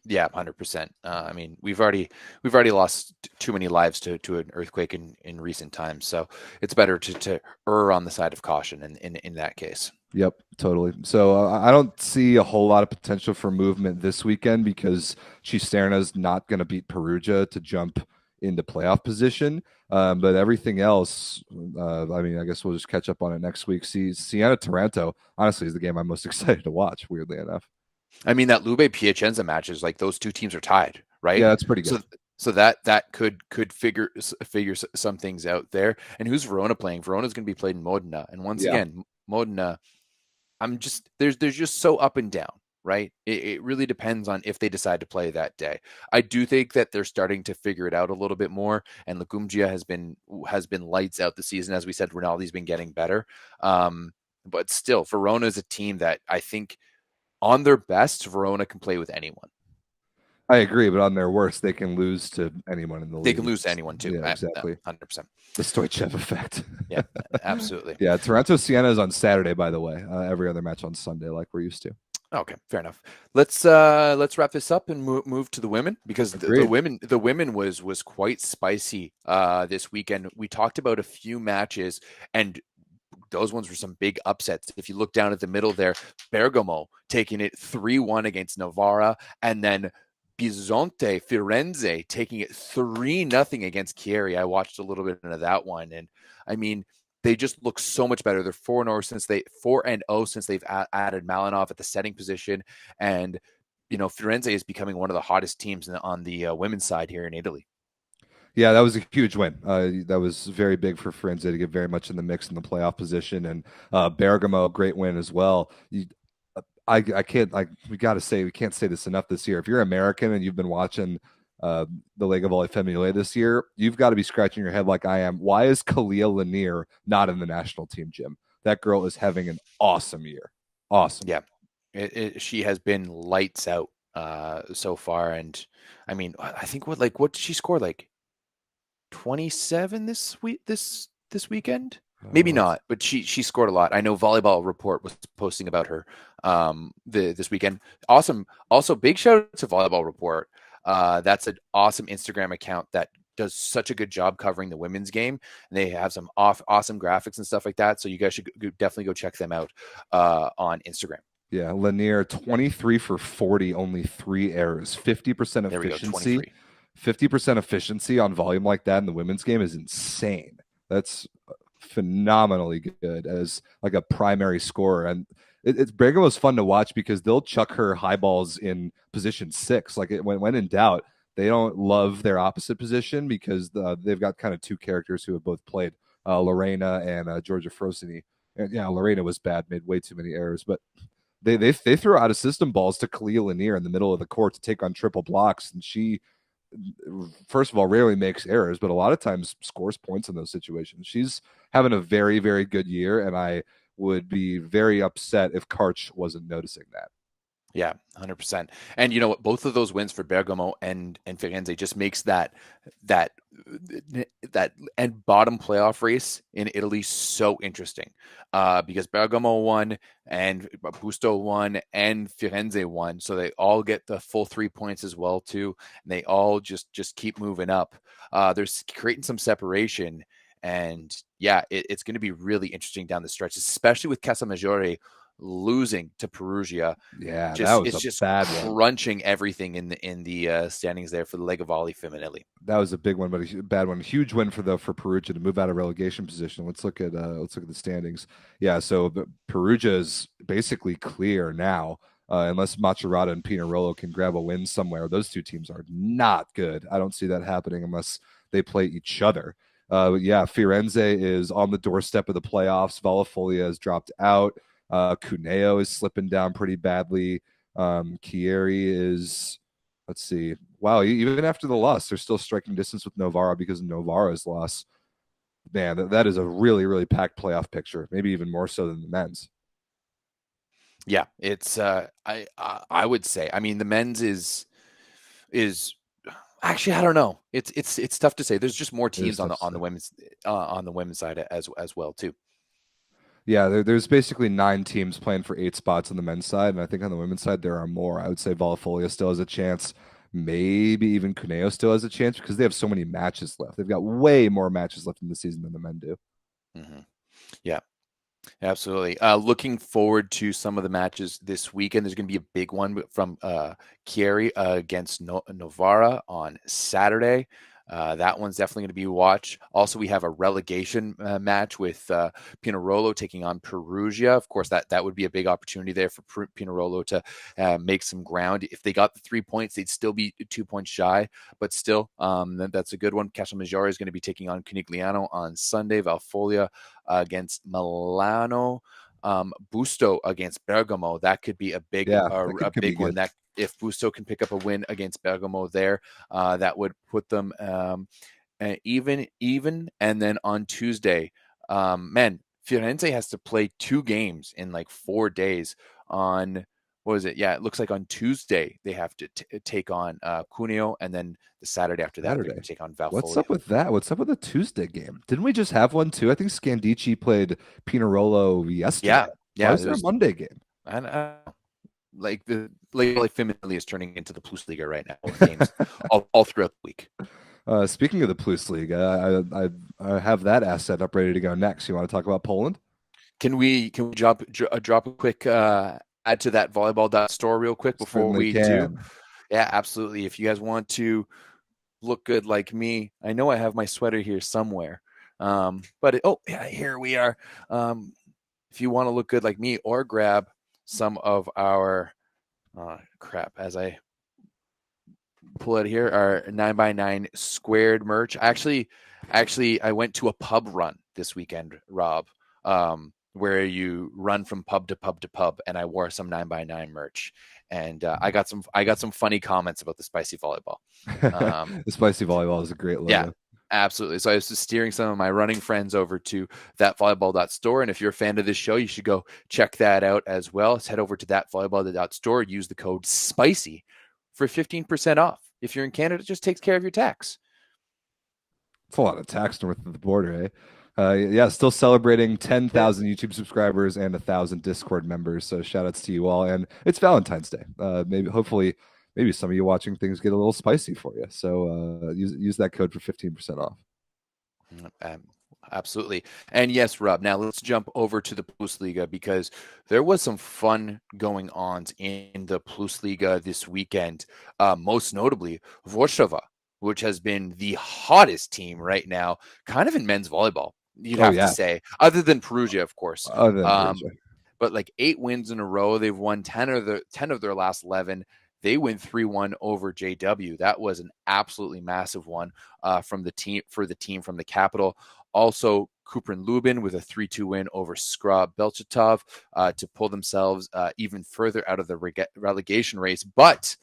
Yeah, 100%. I mean, we've already lost too many lives to an earthquake in recent times, so it's better to err on the side of caution in that case. Yep, totally. So I don't see a whole lot of potential for movement this weekend because Cisterna's not going to beat Perugia to jump into playoff position. But everything else, I mean, I guess we'll just catch up on it next week. Siena Taranto, honestly, is the game I'm most excited to watch, weirdly enough. I mean, that Lube Piacenza match is like those two teams are tied, right? Yeah, that's pretty good. So that could figure some things out there. And who's Verona playing? Verona's going to be played in Modena. And once again, Modena, there's just so up and down, right? It really depends on if they decide to play that day. I do think that they're starting to figure it out a little bit more, and Lagumgia has been lights out the season. As we said, Ronaldo's been getting better. But still, Verona is a team that I think on their best, Verona can play with anyone. I agree, but on their worst, they can lose to anyone in the league. They can lose to anyone too. Yeah, exactly. 100%. The Stoichev effect. Yeah, absolutely. Yeah, Toronto Siena is on Saturday, by the way. Every other match on Sunday, like we're used to. Okay, fair enough. Let's wrap this up and move to the women, because the women was quite spicy this weekend. We talked about a few matches, and those ones were some big upsets. If you look down at the middle there, Bergamo taking it 3-1 against Novara, and then Bisonte Firenze taking it 3-0 against Chieri. I watched a little bit of that one, and I mean, they just look so much better. They're 4-0 since they've added Malinov at the setting position, and Firenze is becoming one of the hottest teams on the women's side here in Italy. Yeah, that was a huge win. That was very big for Firenze to get very much in the mix in the playoff position, and Bergamo, great win as well. We can't say this enough this year. If you're American and you've been watching the Lega Volley Femminile this year, you've got to be scratching your head like I am. Why is Kalia Lanier not in the national team, Jim? That girl is having an awesome year. Awesome. Yeah, she has been lights out so far, and I mean, I think what did she score, like 27 this weekend? Maybe not, but she scored a lot. I know Volleyball Report was posting about her this weekend. Awesome. Also, big shout out to Volleyball Report. That's an awesome Instagram account that does such a good job covering the women's game. And they have some awesome graphics and stuff like that. So you guys should definitely go check them out on Instagram. Yeah, Lanier, 23 for 40, only 3 errors, 50% efficiency. 50% efficiency on volume like that in the women's game is insane. That's phenomenally good as like a primary scorer, and it's Bergamo's fun to watch because they'll chuck her high balls in position 6. Like when in doubt, they don't love their opposite position because they've got kind of two characters who have both played, Lorena and Georgia Frosini. And yeah, Lorena was bad, made way too many errors, but they throw out of system balls to Kalia Lanier in the middle of the court to take on triple blocks, and she, first of all, rarely makes errors, but a lot of times scores points in those situations. She's having a very, very good year, and I would be very upset if Karch wasn't noticing that. Yeah, 100%. And you know what? Both of those wins for Bergamo and Firenze just makes that and bottom playoff race in Italy so interesting, because Bergamo won and Busto won and Firenze won, so they all get the full 3 points as well too, and they all just keep moving up. They're creating some separation, and yeah, it's going to be really interesting down the stretch, especially with Casalmaggiore losing to Perugia. Yeah, that was a bad one. Crunching everything in the standings there for the Lega Volley Femminile. That was a big one, but a bad one. Huge win for Perugia to move out of relegation position. Let's look at the standings. Yeah, so Perugia is basically clear now, unless Macerata and Pinerolo can grab a win somewhere. Those two teams are not good. I don't see that happening unless they play each other. Yeah, Firenze is on the doorstep of the playoffs. Valafolia has dropped out. Cuneo is slipping down pretty badly. Chieri is, let's see. Wow, even after the loss, they're still striking distance with Novara because of Novara's loss. Man, that is a really, really packed playoff picture, maybe even more so than the men's. Yeah, it's I would say, I mean, the men's is actually, I don't know. It's tough to say. There's just more teams on the women's side as well too. Yeah, there's basically 9 teams playing for 8 spots on the men's side, and I think on the women's side there are more. I would say Valafolia still has a chance. Maybe even Cuneo still has a chance because they have so many matches left. They've got way more matches left in the season than the men do. Mm-hmm. Yeah, absolutely. Looking forward to some of the matches this weekend. There's going to be a big one from Chieri against Novara on Saturday. That one's definitely going to be watched. Also, we have a relegation match with Pinerolo taking on Perugia. Of course, that would be a big opportunity there for Pinerolo to make some ground. If they got the 3 points, they'd still be 2 points shy, but still, that's a good one. Casalmaggiore is going to be taking on Conigliano on Sunday. Valfolia against Milano Busto against Bergamo. That could be a big, that could be big one. good. That if Busto can pick up a win against Bergamo there, that would put them even. And then on Tuesday, man, Firenze has to play 2 games in like 4 days. On what is it? Yeah, it looks like on Tuesday they have to take on Cuneo, and then the Saturday after that they're going to take on Valfolio. What's up with that? What's up with the Tuesday game? Didn't we just have one too? I think Scandici played Pinerolo yesterday. Yeah. Why is there a Monday game? And like the Family is turning into the PlusLiga right now. Games all throughout the week. Speaking of the PlusLiga, I have that asset up ready to go next. You want to talk about Poland? Can we drop a quick add to that volleyball.store real quick before Certainly we can. do? Yeah, absolutely. If you guys want to look good like me, I know I have my sweater here somewhere. Here we are. If you want to look good like me, or grab some of our as I pull it here, our 9x9 squared merch. Actually, I went to a pub run this weekend, Rob, where you run from pub to pub to pub, and I wore some 9x9 merch, and I got some funny comments about the spicy volleyball. The spicy volleyball is a great logo. Yeah, absolutely. So I was just steering some of my running friends over to that volleyball.store. And if you're a fan of this show, you should go check that out as well. Let's head over to that volleyball.store. Use the code SPICY for 15% off. If you're in Canada, it just takes care of your tax. It's a lot of tax north of the border, eh? Still celebrating 10,000 YouTube subscribers and 1,000 Discord members. So shout outs to you all. And it's Valentine's Day. Maybe some of you watching things get a little spicy for you. So use that code for 15% off. Absolutely. And yes, Rob, now let's jump over to the PlusLiga, because there was some fun going on in the PlusLiga this weekend. Most notably, Warszawa, which has been the hottest team right now, kind of in men's volleyball, you'd have to say, other than Perugia, of course. But like 8 wins in a row. They've won 10 of their last 11. They win 3-1 over JW. That was an absolutely massive one from the team from the capital. Also, Kuprin Lubin with a 3-2 win over Skra Belchatov to pull themselves even further out of the relegation race. But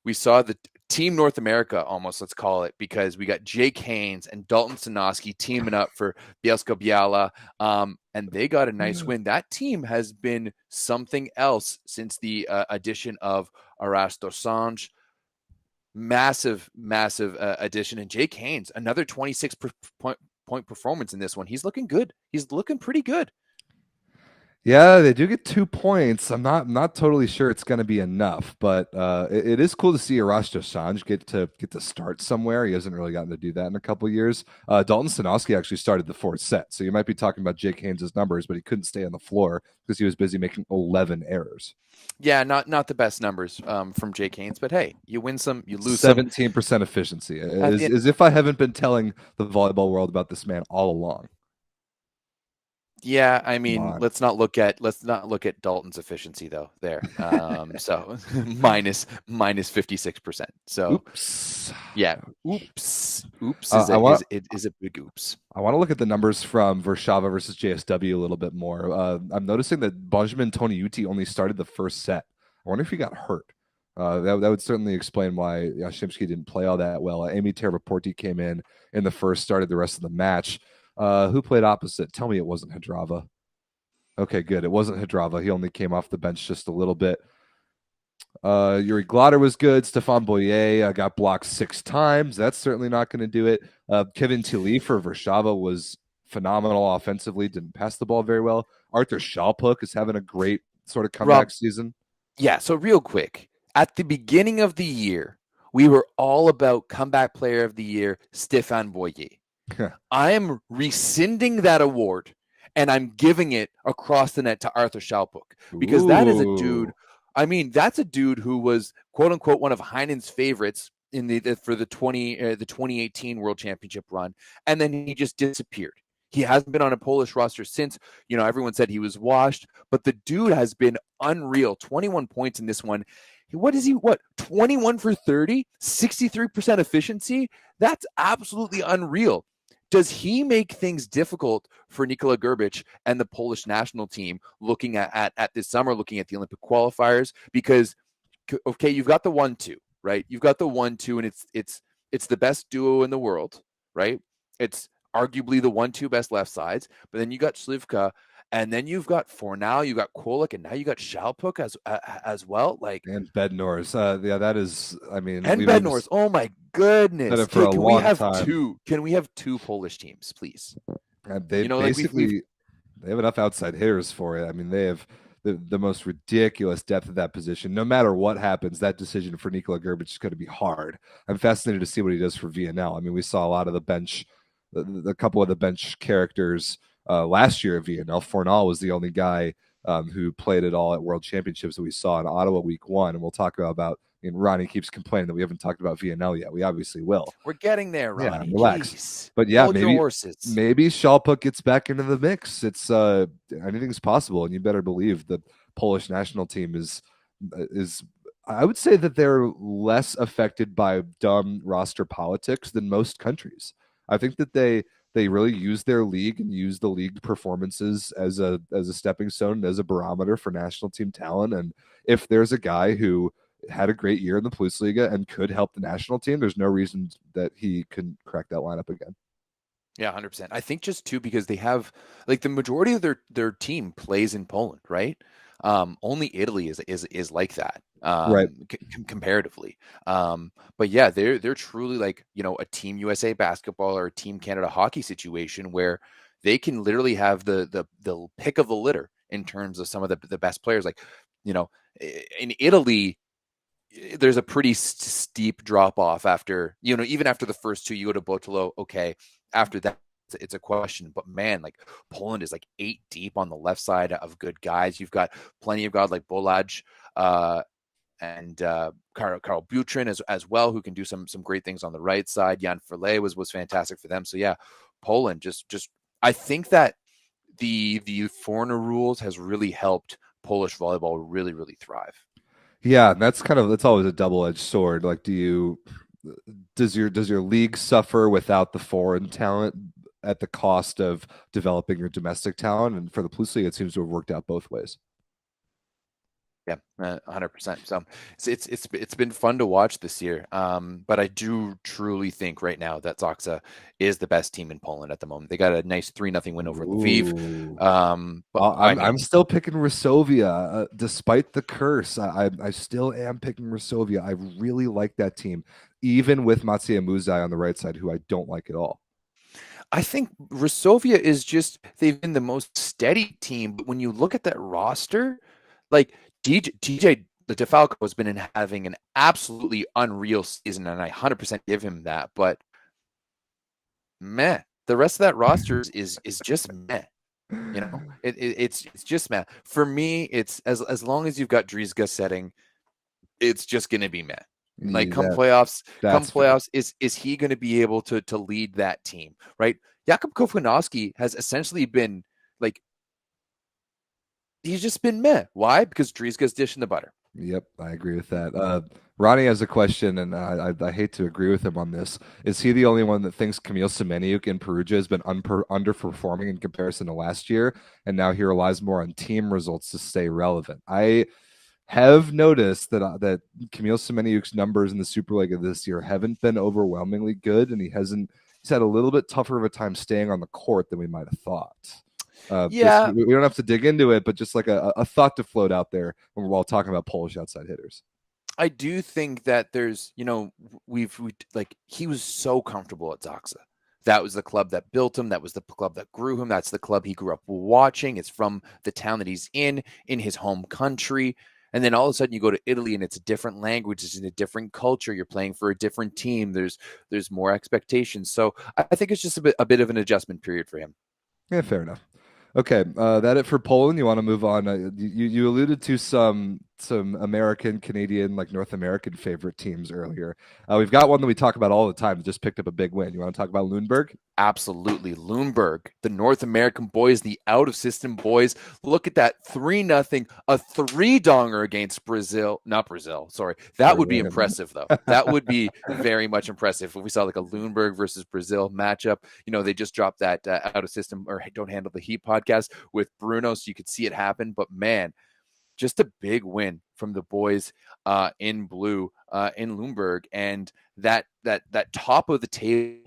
we saw the Team North America, almost, let's call it, because we got Jake Haynes and Dalton Sanoski teaming up for Bielsko-Biala, and they got a nice win. That team has been something else since the addition of Aras Dosanjh. Massive addition. And Jake Haynes, another 26-point performance in this one. He's looking good. He's looking pretty good. Yeah, they do get 2 points. I'm not totally sure it's going to be enough, but it is cool to see Aras Dosanjh get to start somewhere. He hasn't really gotten to do that in a couple of years. Dalton Sanoski actually started the 4th set, so you might be talking about Jake Haynes' numbers, but he couldn't stay on the floor because he was busy making 11 errors. Yeah, not the best numbers from Jake Haynes, but hey, you win some, you lose 17% efficiency. As if I haven't been telling the volleyball world about this man all along. Yeah, I mean, let's not look at Dalton's efficiency though. There, so minus 56%. So, oops. Yeah, oops is a big oops. I want to look at the numbers from Warszawa versus JSW a little bit more. I'm noticing that Benjamin Toniuti only started the 1st set. I wonder if he got hurt. That would certainly explain why Yashimsky didn't play all that well. Amy Terraporti came in the 1st, started the rest of the match. Who played opposite? Tell me it wasn't Hadrava. Okay, good. It wasn't Hadrava. He only came off the bench just a little bit. Yuri Glotter was good. Stefan Boyer got blocked 6 times. That's certainly not going to do it. Kevin Tilly for Warszawa was phenomenal offensively. Didn't pass the ball very well. Arthur Schalpuk is having a great sort of comeback season. Yeah, so real quick. At the beginning of the year, we were all about comeback player of the year, Stefan Boyer. I am rescinding that award, and I'm giving it across the net to Arthur Schalpuk, because that is a dude. I mean, that's a dude who was quote unquote one of Heinen's favorites in for the 2018 World Championship run, and then he just disappeared. He hasn't been on a Polish roster since. Everyone said he was washed, but the dude has been unreal. 21 points in this one. What is he? 21 for 30, 63% efficiency. That's absolutely unreal. does he make things difficult for Nikola Grbic and the Polish national team looking at this summer, looking at the Olympic qualifiers? Because, okay, you've got the 1-2, right? You've got the 1-2, and it's the best duo in the world, right? It's arguably the 1-2 best left sides, but then you got Slivka, and then you've got Fornal, you got Kolak, and now you got Shalpuk as well. Like, And Bednorz. Yeah, that is, I mean, and we've Bednorz. Oh my goodness. said it for a Can we long have time. two? Can we have two Polish teams, please? And they You know, like basically they have enough outside hitters for it. I mean, they have the most ridiculous depth at that position. No matter what happens, that decision for Nikola Grbic is going to be hard. I'm fascinated to see what he does for VNL. I mean, we saw a lot of the bench, the couple of the bench characters last year at VNL. Fornal was the only guy who played it all at World Championships that we saw in Ottawa week 1. And we'll talk about, and Ronnie keeps complaining that we haven't talked about VNL yet. We obviously will. We're getting there, Ronnie. Yeah, relax. Jeez. But yeah, Hold your maybe horses. maybe Shalpuk gets back into the mix. It's anything's possible, and you better believe the Polish national team is I would say that they're less affected by dumb roster politics than most countries. I think that they really use their league and use the league performances as a stepping stone, as a barometer for national team talent. And if there's a guy who had a great year in the PlusLiga and could help the national team, there's no reason that he couldn't crack that lineup again. Yeah, 100%. I think just too because they have, like, the majority of their team plays in Poland, right? Only Italy is like that, Right. Comparatively. But yeah, they're truly like, you know, a Team USA basketball or a Team Canada hockey situation where they can literally have the pick of the litter in terms of some of the best players. Like, you know, in Italy, there's a pretty steep drop off after, you know, even after the first two. You go to Botolo, okay. After that, it's a question. But man, like, Poland is like 8 deep on the left side of good guys. You've got plenty of guys like Bolaj and Karl Butrin as well, who can do some great things on the right side. Jan Ferle was fantastic for them. So yeah, Poland just I think that the foreigner rules has really helped Polish volleyball really, really thrive. Yeah, that's always a double-edged sword. Like, does your league suffer without the foreign talent at the cost of developing your domestic talent? And for the PlusLiga, it seems to have worked out both ways. Yeah, 100%. So it's been fun to watch this year. But I do truly think right now that Zaksa is the best team in Poland at the moment. They got a nice 3-0 win over Lviv. But I'm still picking Resovia, despite the curse. I still am picking Resovia. I really like that team, even with Matsuya Muzai on the right side, who I don't like at all. I think Resovia is they've been the most steady team. But when you look at that roster, like, DJ DeFalco has been having an absolutely unreal season, and I 100% give him that. But meh, the rest of that roster is just meh. You know, it's just meh. For me, it's as long as you've got Drizga setting, it's just going to be meh. Like, come playoffs, is he going to be able to lead that team, right? Jakub Kofranowski has essentially been like, he's just been meh. Why? Because Drizga's dishing the butter. Yep, I agree with that. Ronnie has a question, and I hate to agree with him on this. Is he the only one that thinks Kamil Semeniuk in Perugia has been underperforming in comparison to last year, and now he relies more on team results to stay relevant? I have noticed that Kamil Semeniuk's numbers in the Superliga this year haven't been overwhelmingly good, and he's had a little bit tougher of a time staying on the court than we might have thought. Yeah, we don't have to dig into it, but just like a thought to float out there while talking about Polish outside hitters. I do think that there's, you know, he was so comfortable at Zaksa. That was the club that built him. That was the club that grew him. That's the club he grew up watching. It's from the town that he's in his home country. And then all of a sudden you go to Italy and it's a different language. It's in a different culture. You're playing for a different team. There's more expectations. So I think it's just a bit of an adjustment period for him. Yeah, fair enough. Okay, that it for Poland. You want to move on? You alluded to some some American, Canadian, like North American favorite teams earlier. We've got one that we talk about all the time that just picked up a big win. You want to talk about Lundberg? Absolutely. Lundberg, the North American boys, the out-of-system boys. Look at that 3-0, a 3-donger against Brazil. Not Brazil, sorry. That would be impressive, though. That would be very much impressive if we saw like a Lundberg versus Brazil matchup. You know, they just dropped that out-of-system or Don't Handle the Heat podcast with Bruno, so you could see it happen. But, man, just a big win from the boys in blue in Lundberg. And that top of the table,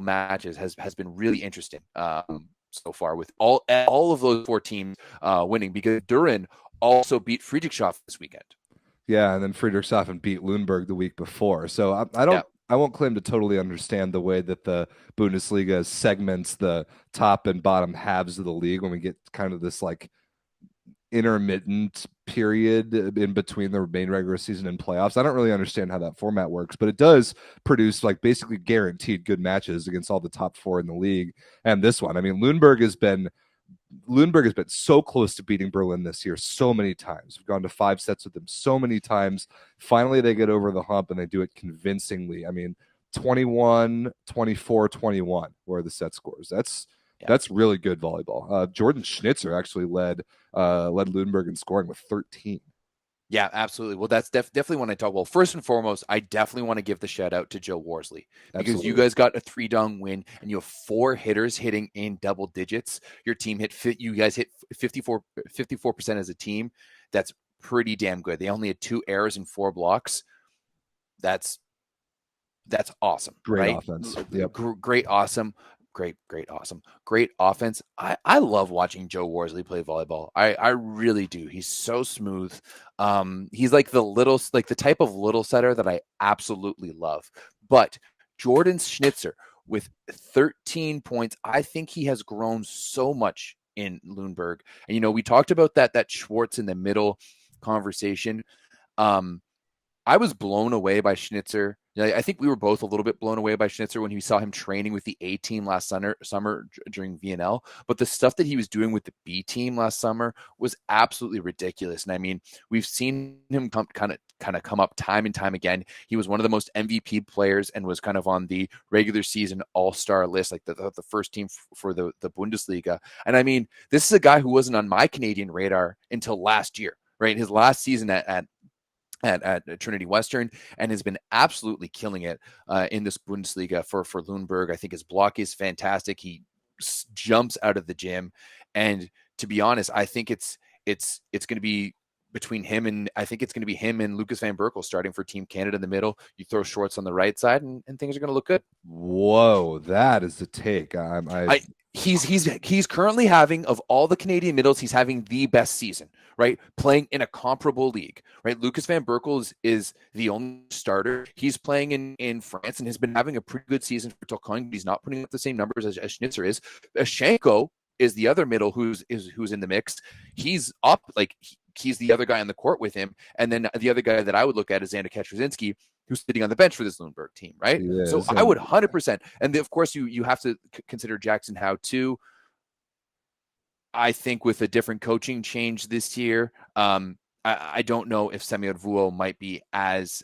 matches has been really interesting so far, with all of those 4 teams winning, because Düren also beat Friedrichshafen this weekend. Yeah, and then Friedrichshafen beat Lundberg the week before. So I don't. Yeah. I won't claim to totally understand the way that the Bundesliga segments the top and bottom halves of the league when we get kind of this like intermittent period in between the main regular season and playoffs. I don't really understand how that format works, but it does produce like basically guaranteed good matches against all the top 4 in the league. And this one, I mean, Lundberg has been so close to beating Berlin this year so many times. We've gone to 5 sets with them so many times. Finally, they get over the hump and they do it convincingly. I mean, 21, 24, 21 were the set scores. That's really good volleyball. Jordan Schnitzer actually led Lundberg in scoring with 13. Yeah, absolutely. Well, that's definitely when I talk. Well, first and foremost, I definitely want to give the shout out to Joe Worsley, because you guys got a 3-dong win and you have 4 hitters hitting in double digits. Your team you guys hit 54% as a team. That's pretty damn good. They only had 2 errors and 4 blocks. That's awesome. Great right? Offense. Yep. Great, awesome. Great awesome. Great offense. I love watching Joe Worsley play volleyball. I really do. He's so smooth. He's like the type of little setter that I absolutely love. But Jordan Schnitzer with 13 points, I think he has grown so much in Lundberg. And, you know, we talked about that Schwartz in the middle conversation. I was blown away by Schnitzer. I think we were both a little bit blown away by Schnitzer when we saw him training with the A team last summer during VNL. But the stuff that he was doing with the B team last summer was absolutely ridiculous. And I mean, we've seen him kind of come up time and time again. He was one of the most MVP players and was kind of on the regular season all-star list, like the first team for the Bundesliga. And I mean, this is a guy who wasn't on my Canadian radar until last year, right? His last season at Trinity Western, and has been absolutely killing it in this Bundesliga for Lundberg. I think his block is fantastic. He jumps out of the gym, and to be honest, I think it's going to be between him and Lucas Van Berkel starting for Team Canada in the middle. You throw Schwartz on the right side, and things are going to look good. Whoa, that is the take. He's currently having, of all the Canadian middles, he's having the best season, right? Playing in a comparable league, right? Lucas Van Berkel is the only starter. He's playing in France and has been having a pretty good season for Tokai, but he's not putting up the same numbers as Schnitzer is. Ashenko is the other middle who's in the mix. He's up, like he's the other guy on the court with him. And then the other guy that I would look at is Xander Kaczynski, who's sitting on the bench for this Lundberg team, right? Yeah, so I would 100%. And of course, you have to consider Jackson Howe too. I think with a different coaching change this year, I don't know if Semyon Vuo might be as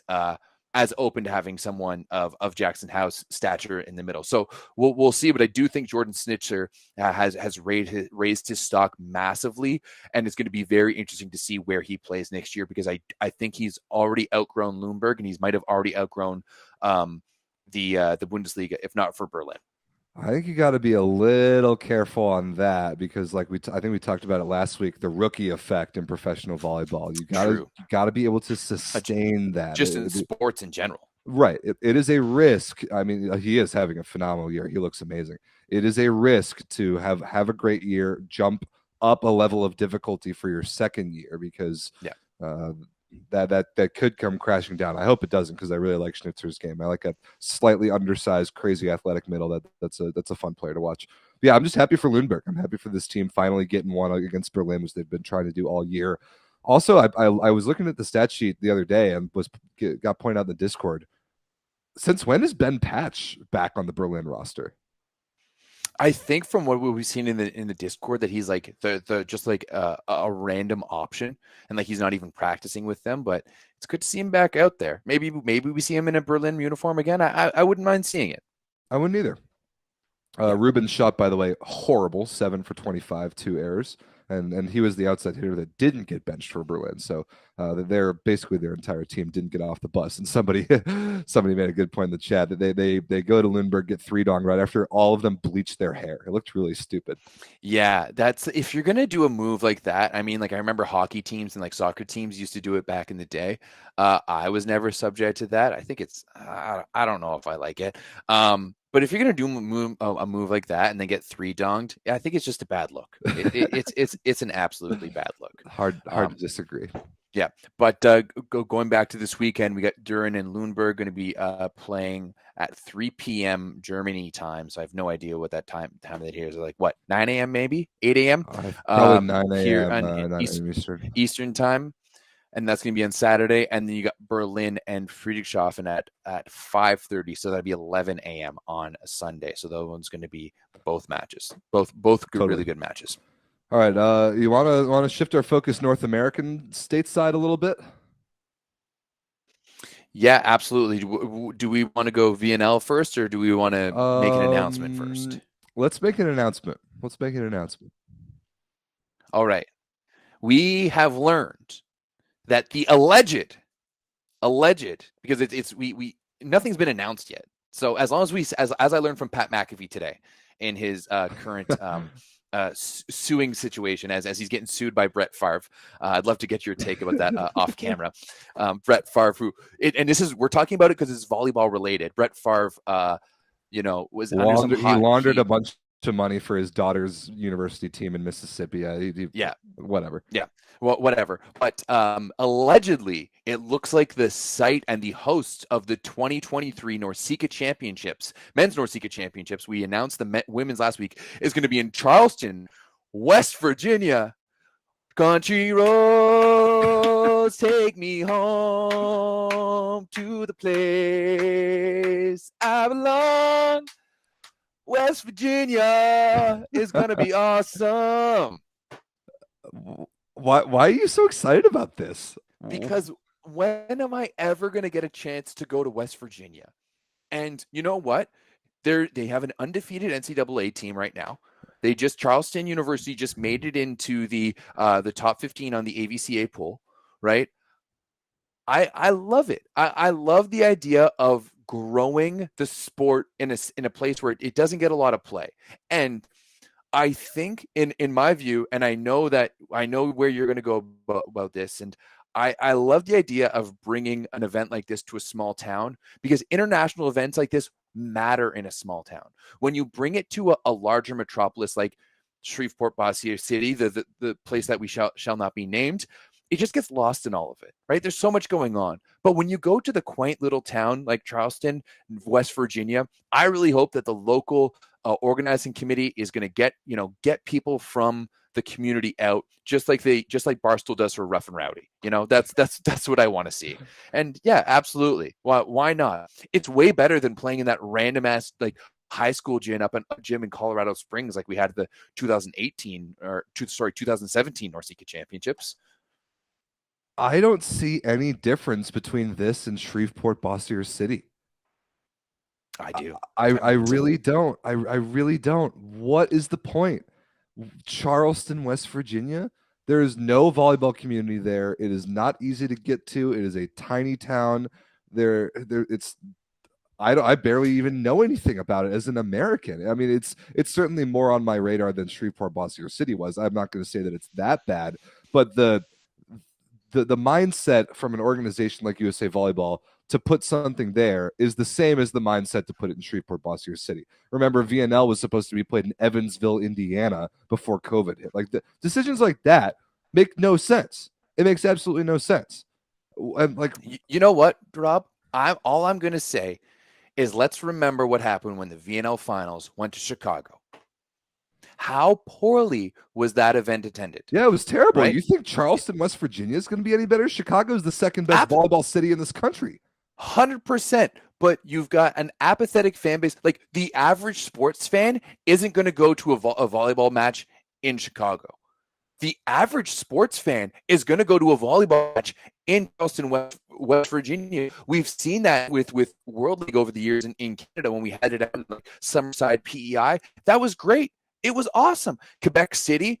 open to having someone of Jackson Howe's stature in the middle. So we'll see. But I do think Jordan Schnitzer has raised his stock massively, and it's going to be very interesting to see where he plays next year, because I think he's already outgrown Lundberg, and he might have already outgrown the Bundesliga, if not for Berlin. I think you got to be a little careful on that, because like I think we talked about it last week, the rookie effect in professional volleyball. You got to be able to sustain that. Just in sports in general. Right. It is a risk. I mean, he is having a phenomenal year. He looks amazing. It is a risk to have a great year, jump up a level of difficulty for your second year, because that could come crashing down. I hope it doesn't, because I really like Schnitzer's game. I like a slightly undersized, crazy athletic middle. That's a fun player to watch. But yeah, I'm just happy for Lundberg. I'm happy for this team finally getting one against Berlin, which they've been trying to do all year. Also, I was looking at the stat sheet the other day and got pointed out in the Discord. Since when is Ben Patch back on the Berlin roster? I think from what we've seen in the Discord that he's like the just like a random option, and like he's not even practicing with them. But it's good to see him back out there. Maybe we see him in a Berlin uniform again. I wouldn't mind seeing it. I wouldn't either. Ruben's shot, by the way, horrible, 7 for 25, 2 errors. And he was the outside hitter that didn't get benched for Berlin. So they're basically their entire team didn't get off the bus. And somebody made a good point in the chat that they go to Lundberg, get 3-dong right after all of them bleached their hair. It looked really stupid. Yeah, that's if you're gonna do a move like that. I mean, like I remember hockey teams and like soccer teams used to do it back in the day. I was never subject to that. I think it's I don't know if I like it. But if you're gonna do a move like that and then get 3-donged, I think it's just a bad look. It's an absolutely bad look. Hard to disagree. Yeah, but going back to this weekend, we got Düren and Lundberg going to be playing at 3 p.m. Germany time. So I have no idea what that time of it here is. Like what, 9 a.m. maybe 8 a.m. Probably 9 a.m. here on Eastern time. And that's going to be on Saturday. And then you got Berlin and Friedrichshafen at 5:30. So that'd be 11 a.m. on a Sunday. So those one's going to be both matches, both totally. Really good matches. All right. You want to shift our focus North American stateside a little bit? Yeah, absolutely. Do we want to go VNL first, or do we want to make an announcement first? Let's make an announcement. All right. We have learned that the alleged, because it's we nothing's been announced yet. So as long as as I learned from Pat McAfee today in his current suing situation as he's getting sued by Brett Favre. I'd love to get your take about that off camera. Brett Favre, we're talking about it because it's volleyball related. Brett Favre, was laundered a bunch of money for his daughter's university team in Mississippi. Whatever. Yeah. Well, whatever. But allegedly, it looks like the site and the host of the 2023 Norceca Championships, men's Norceca Championships, we announced the women's last week, is going to be in Charleston, West Virginia. Country roads take me home to the place I belong. West Virginia is going to be awesome. Why are you so excited about this? Because when am I ever going to get a chance to go to West Virginia? And you know what? They have an undefeated NCAA team right now. Charleston University just made it into the top 15 on the AVCA pool, right? I love it. I love the idea of growing the sport in a place where it doesn't get a lot of play. And I think in my view, and I know where you're going to go about this, and I love the idea of bringing an event like this to a small town, because international events like this matter in a small town. When you bring it to a larger metropolis like Shreveport-Bossier City, the place that we shall not be named, it just gets lost in all of it, right? There's so much going on. But when you go to the quaint little town like Charleston, West Virginia, I really hope that the local organizing committee is going to get people from the community out, just like Barstool does for Rough and Rowdy. That's what I want to see. And yeah, absolutely. Why not? It's way better than playing in that random ass high school gym in Colorado Springs like we had the 2017 Norceca Championships. I don't see any difference between this and Shreveport-Bossier City. I do. I really don't. I really don't. What is the point? Charleston, West Virginia. There is no volleyball community there. It is not easy to get to. It is a tiny town. I barely even know anything about it as an American. I mean, it's certainly more on my radar than Shreveport-Bossier City was. I'm not going to say that it's that bad, but the mindset from an organization like USA Volleyball to put something there is the same as the mindset to put it in Shreveport-Bossier City. Remember, VNL was supposed to be played in Evansville, Indiana before COVID hit. Like, the decisions like that make no sense. It makes absolutely no sense. And you know what, Rob? All I'm going to say is let's remember what happened when the VNL finals went to Chicago. How poorly was that event attended? Yeah, it was terrible. Right? You think Charleston, West Virginia is going to be any better? Chicago is the second best volleyball city in this country. 100%. but you've got an apathetic fan base. Like the average sports fan isn't going to go to a volleyball match in Chicago. The average sports fan is going to go to a volleyball match in Charleston, West Virginia. We've seen that with World League over the years in Canada when we had it out in like Summerside PEI. That was great. It was awesome. Quebec City,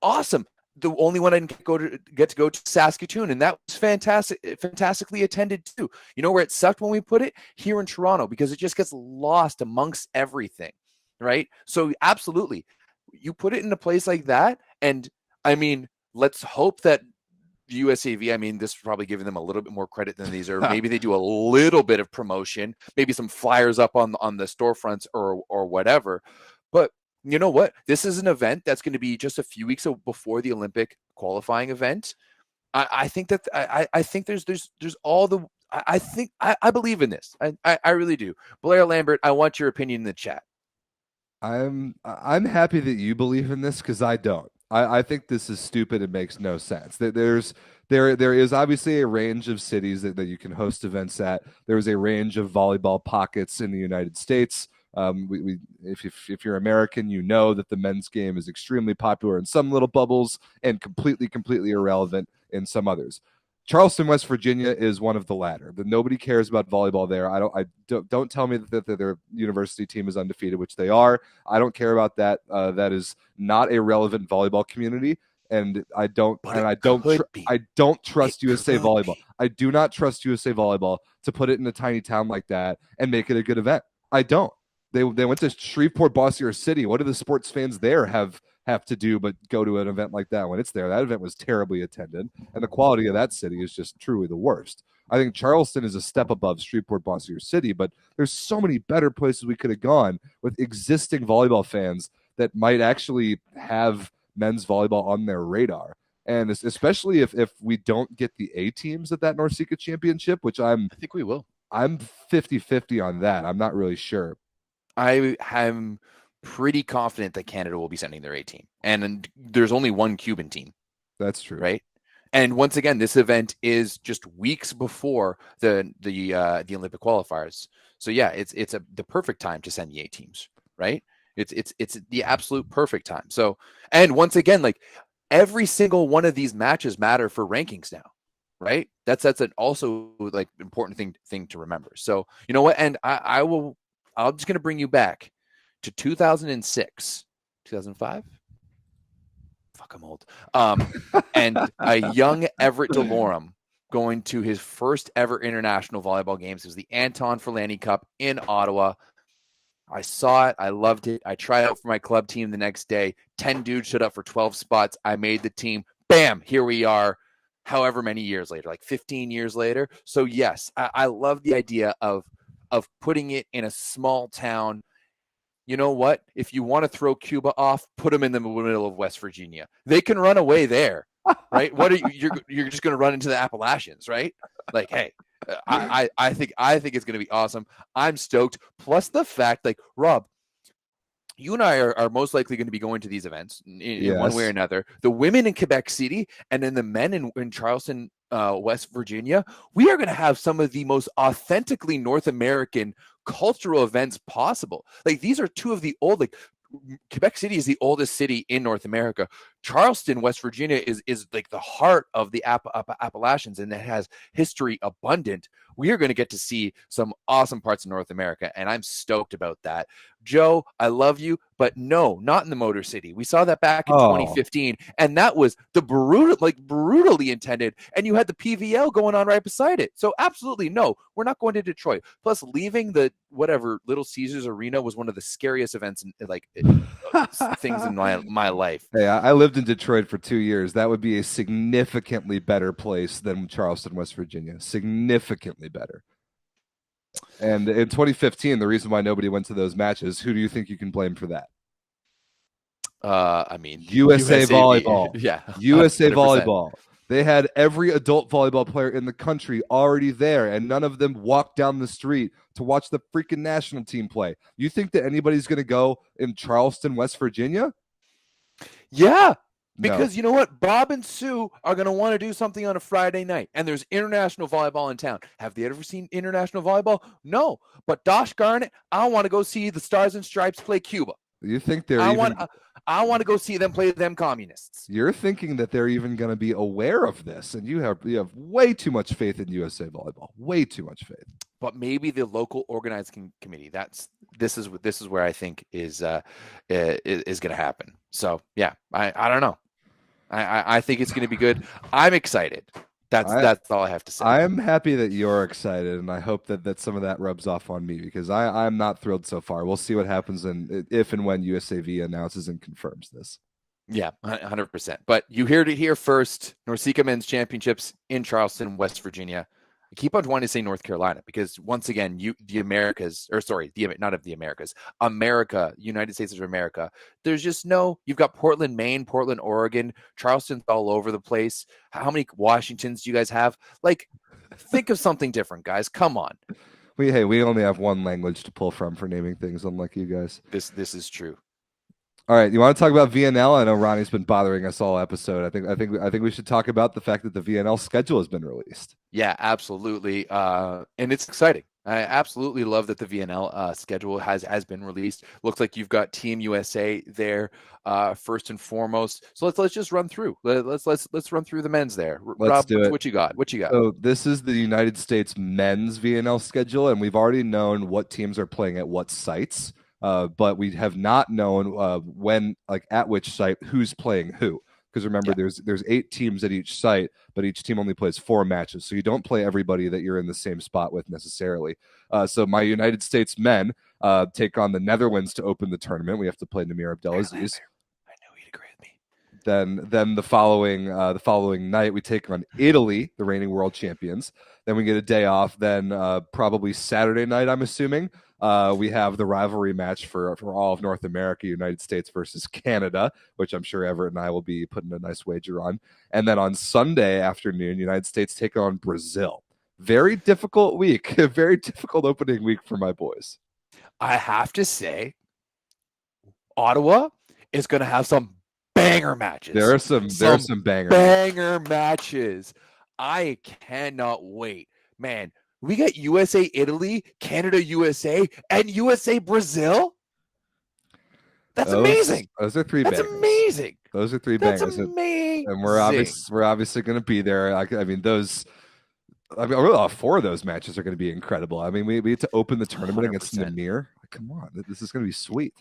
awesome. The only one I didn't get to go to Saskatoon, and that was fantastically attended too. You know where it sucked when we put it? Here in Toronto, because it just gets lost amongst everything, right? So absolutely, you put it in a place like that, and I mean, let's hope that USAV, I mean, this is probably giving them a little bit more credit than these are. Maybe they do a little bit of promotion, maybe some flyers up on the storefronts or whatever. But you know what? This is an event that's going to be just a few weeks before the Olympic qualifying event. I think that I think there's all the I believe in this. I really do. Blair Lambert, I want your opinion in the chat. I'm happy that you believe in this because I don't. I think this is stupid. It makes no sense. There is obviously a range of cities that you can host events at. There is a range of volleyball pockets in the United States. If you're American, you know that the men's game is extremely popular in some little bubbles and completely irrelevant in some others. Charleston, West Virginia is one of the latter. Nobody cares about volleyball there. Don't tell me that their university team is undefeated, which they are. I don't care about that. That is not a relevant volleyball community, and I don't trust USA Volleyball. I do not trust USA Volleyball to put it in a tiny town like that and make it a good event. I don't. They went to Shreveport, Bossier City. What do the sports fans there have to do but go to an event like that when it's there? That event was terribly attended, and the quality of that city is just truly the worst. I think Charleston is a step above Shreveport, Bossier City, but there's so many better places we could have gone with existing volleyball fans that might actually have men's volleyball on their radar. And especially if we don't get the A teams at that Norceca championship, which I think we will. I'm 50-50 on that. I'm not really sure. I am pretty confident that Canada will be sending their A team, and there's only one Cuban team. That's true, right? And once again, this event is just weeks before the Olympic qualifiers. So yeah, it's the perfect time to send the A teams, right? It's the absolute perfect time. So, and once again, like every single one of these matches matter for rankings now, right? That's an also like important thing to remember. So you know what? And I'm just going to bring you back to 2006, 2005. Fuck, I'm old. And a young Everett Delorme going to his first ever international volleyball games. It was the Anton Ferlani Cup in Ottawa. I saw it. I loved it. I tried out for my club team the next day. 10 dudes showed up for 12 spots. I made the team. Bam, here we are. However many years later, like 15 years later. So yes, I love the idea of putting it in a small town. You know what? If you want to throw Cuba off, put them in the middle of West Virginia. They can run away there, right? What are you're just going to run into the Appalachians, right? Like, hey, I think it's going to be awesome. I'm stoked. Plus the fact, like, Rob, you and I are most likely going to be going to these events in one way or another. The women in Quebec City and then the men in Charleston, West Virginia, we are going to have some of the most authentically North American cultural events possible. Like these are two of the old, like Quebec City is the oldest city in North America. Charleston, West Virginia is like the heart of the Appalachians, and it has history abundant. We are going to get to see some awesome parts of North America, and I'm stoked about that. Joe, I love you, but no, not in the Motor City. We saw that back in 2015, and that was brutally intended, and you had the PVL going on right beside it. So absolutely no, we're not going to Detroit. Plus, leaving the whatever Little Caesars Arena was one of the scariest events in things in my life. Hey, I lived in Detroit for 2 years. That would be a significantly better place than Charleston, West Virginia. Significantly better. And in 2015, the reason why nobody went to those matches, who do you think you can blame for that? I mean, USA Volleyball. Yeah. USA 100%. Volleyball. They had every adult volleyball player in the country already there, and none of them walked down the street to watch the freaking national team play. You think that anybody's going to go in Charleston, West Virginia? Yeah. Because you know what? Bob and Sue are going to want to do something on a Friday night, and there's international volleyball in town. Have they ever seen international volleyball? No. But Dosh Garnett, I want to go see the Stars and Stripes play Cuba. You think they're I want to go see them play them communists. You're thinking that they're even going to be aware of this, and you have way too much faith in USA Volleyball. Way too much faith. But maybe the local organizing committee. This is where I think is going to happen. So yeah, I don't know. I think it's going to be good. I'm excited. That's all I have to say. I'm happy that you're excited, and I hope that some of that rubs off on me, because I'm not thrilled so far. We'll see what happens if and when USAV announces and confirms this. Yeah, 100%. But you heard it here first. Norceca Men's Championships in Charleston, West Virginia. I keep on wanting to say North Carolina because once again, United States of America. There's just you've got Portland, Maine, Portland, Oregon, Charleston's all over the place. How many Washingtons do you guys have? Like, think of something different, guys. Come on. We only have one language to pull from for naming things, unlike you guys. This is true. All right, you want to talk about VNL? I know Ronnie's been bothering us all episode. I think we should talk about the fact that the VNL schedule has been released. Yeah, absolutely, and it's exciting. I absolutely love that the VNL schedule has been released. Looks like you've got Team USA there first and foremost. So let's just run through. Let's run through the men's there. Let's do it. What you got? So this is the United States men's VNL schedule, and we've already known what teams are playing at what sites. But we have not known when, like, at which site, who's playing who. Because remember, there's 8 teams at each site, but each team only plays 4 matches. So you don't play everybody that you're in the same spot with necessarily. So my United States men take on the Netherlands to open the tournament. We have to play Namir Abdelaziz. I know he'd agree with me. Then the following night, we take on Italy, the reigning world champions. Then we get a day off. Then probably Saturday night, I'm assuming. We have the rivalry match for all of North America, United States versus Canada, which I'm sure Everett and I will be putting a nice wager on. And then on Sunday afternoon, United States take on Brazil. Very difficult week, a very difficult opening week for my boys. I have to say, Ottawa is going to have some banger matches. There are some banger matches. I cannot wait, man. We got USA, Italy, Canada, USA, and USA, Brazil. That's amazing. Those are 3 bangers. That's amazing. Those are 3 bangers. That's amazing. And we're obviously going to be there. All 4 of those matches are going to be incredible. I mean, we have to open the tournament 100%. against Namir. Come on, this is going to be sweet.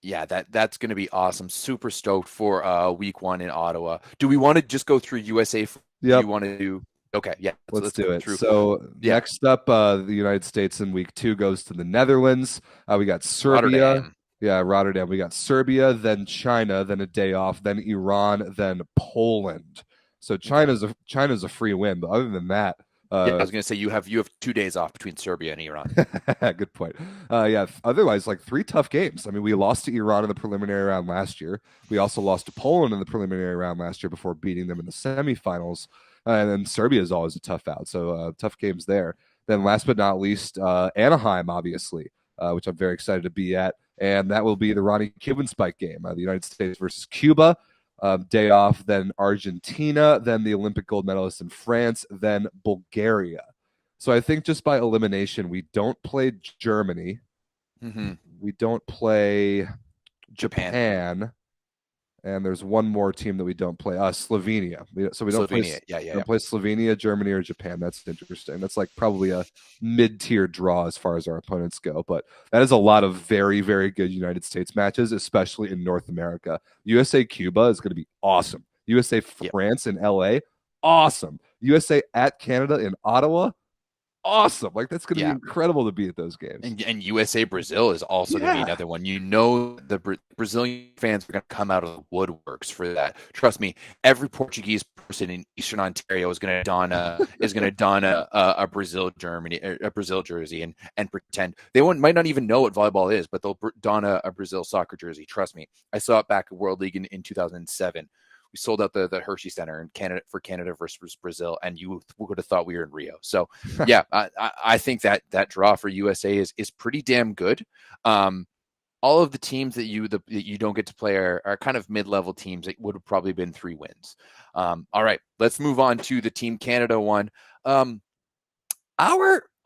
Yeah, that's going to be awesome. Super stoked for week 1 in Ottawa. Do we want to just go through USA? Yeah. You want to do? Okay, yeah. Let's do it. So next up, the United States in week 2 goes to the Netherlands. We got Serbia. Rotterdam. Yeah, Rotterdam. We got Serbia, then China, then a day off, then Iran, then Poland. So China's a free win, but other than that, I was going to say you have 2 days off between Serbia and Iran. Good point. Otherwise, like 3 tough games. I mean, we lost to Iran in the preliminary round last year. We also lost to Poland in the preliminary round last year before beating them in the semifinals. And then Serbia is always a tough out. So tough games there. Then last but not least, Anaheim, obviously, which I'm very excited to be at. And that will be the Ronnie Cuban Spike game, the United States versus Cuba. Day off, then Argentina, then the Olympic gold medalist in France, then Bulgaria. So I think just by elimination, we don't play Germany. Mm-hmm. We don't play Japan. And there's one more team that we don't play, Slovenia. We don't play Slovenia, Germany, or Japan. That's interesting. That's like probably a mid-tier draw as far as our opponents go. But that is a lot of very, very good United States matches, especially in North America. USA Cuba is going to be awesome. USA France in LA, awesome. USA at Canada in Ottawa, awesome. Like, that's going to be incredible to be at those games. And USA Brazil is also going to be another one. You know, the Brazilian fans are going to come out of the woodworks for that. Trust me, every Portuguese person in Eastern Ontario is going to don a Brazil jersey and pretend they might not even know what volleyball is, but they'll don a Brazil soccer jersey. Trust me, I saw it back at World League in 2007. We sold out the Hershey Center in Canada versus Brazil, and you would have thought we were in Rio. So, I think that draw for USA is pretty damn good. all of the teams that you don't get to play are kind of mid-level teams. It would have probably been 3 wins. All right, let's move on to the Team Canada one.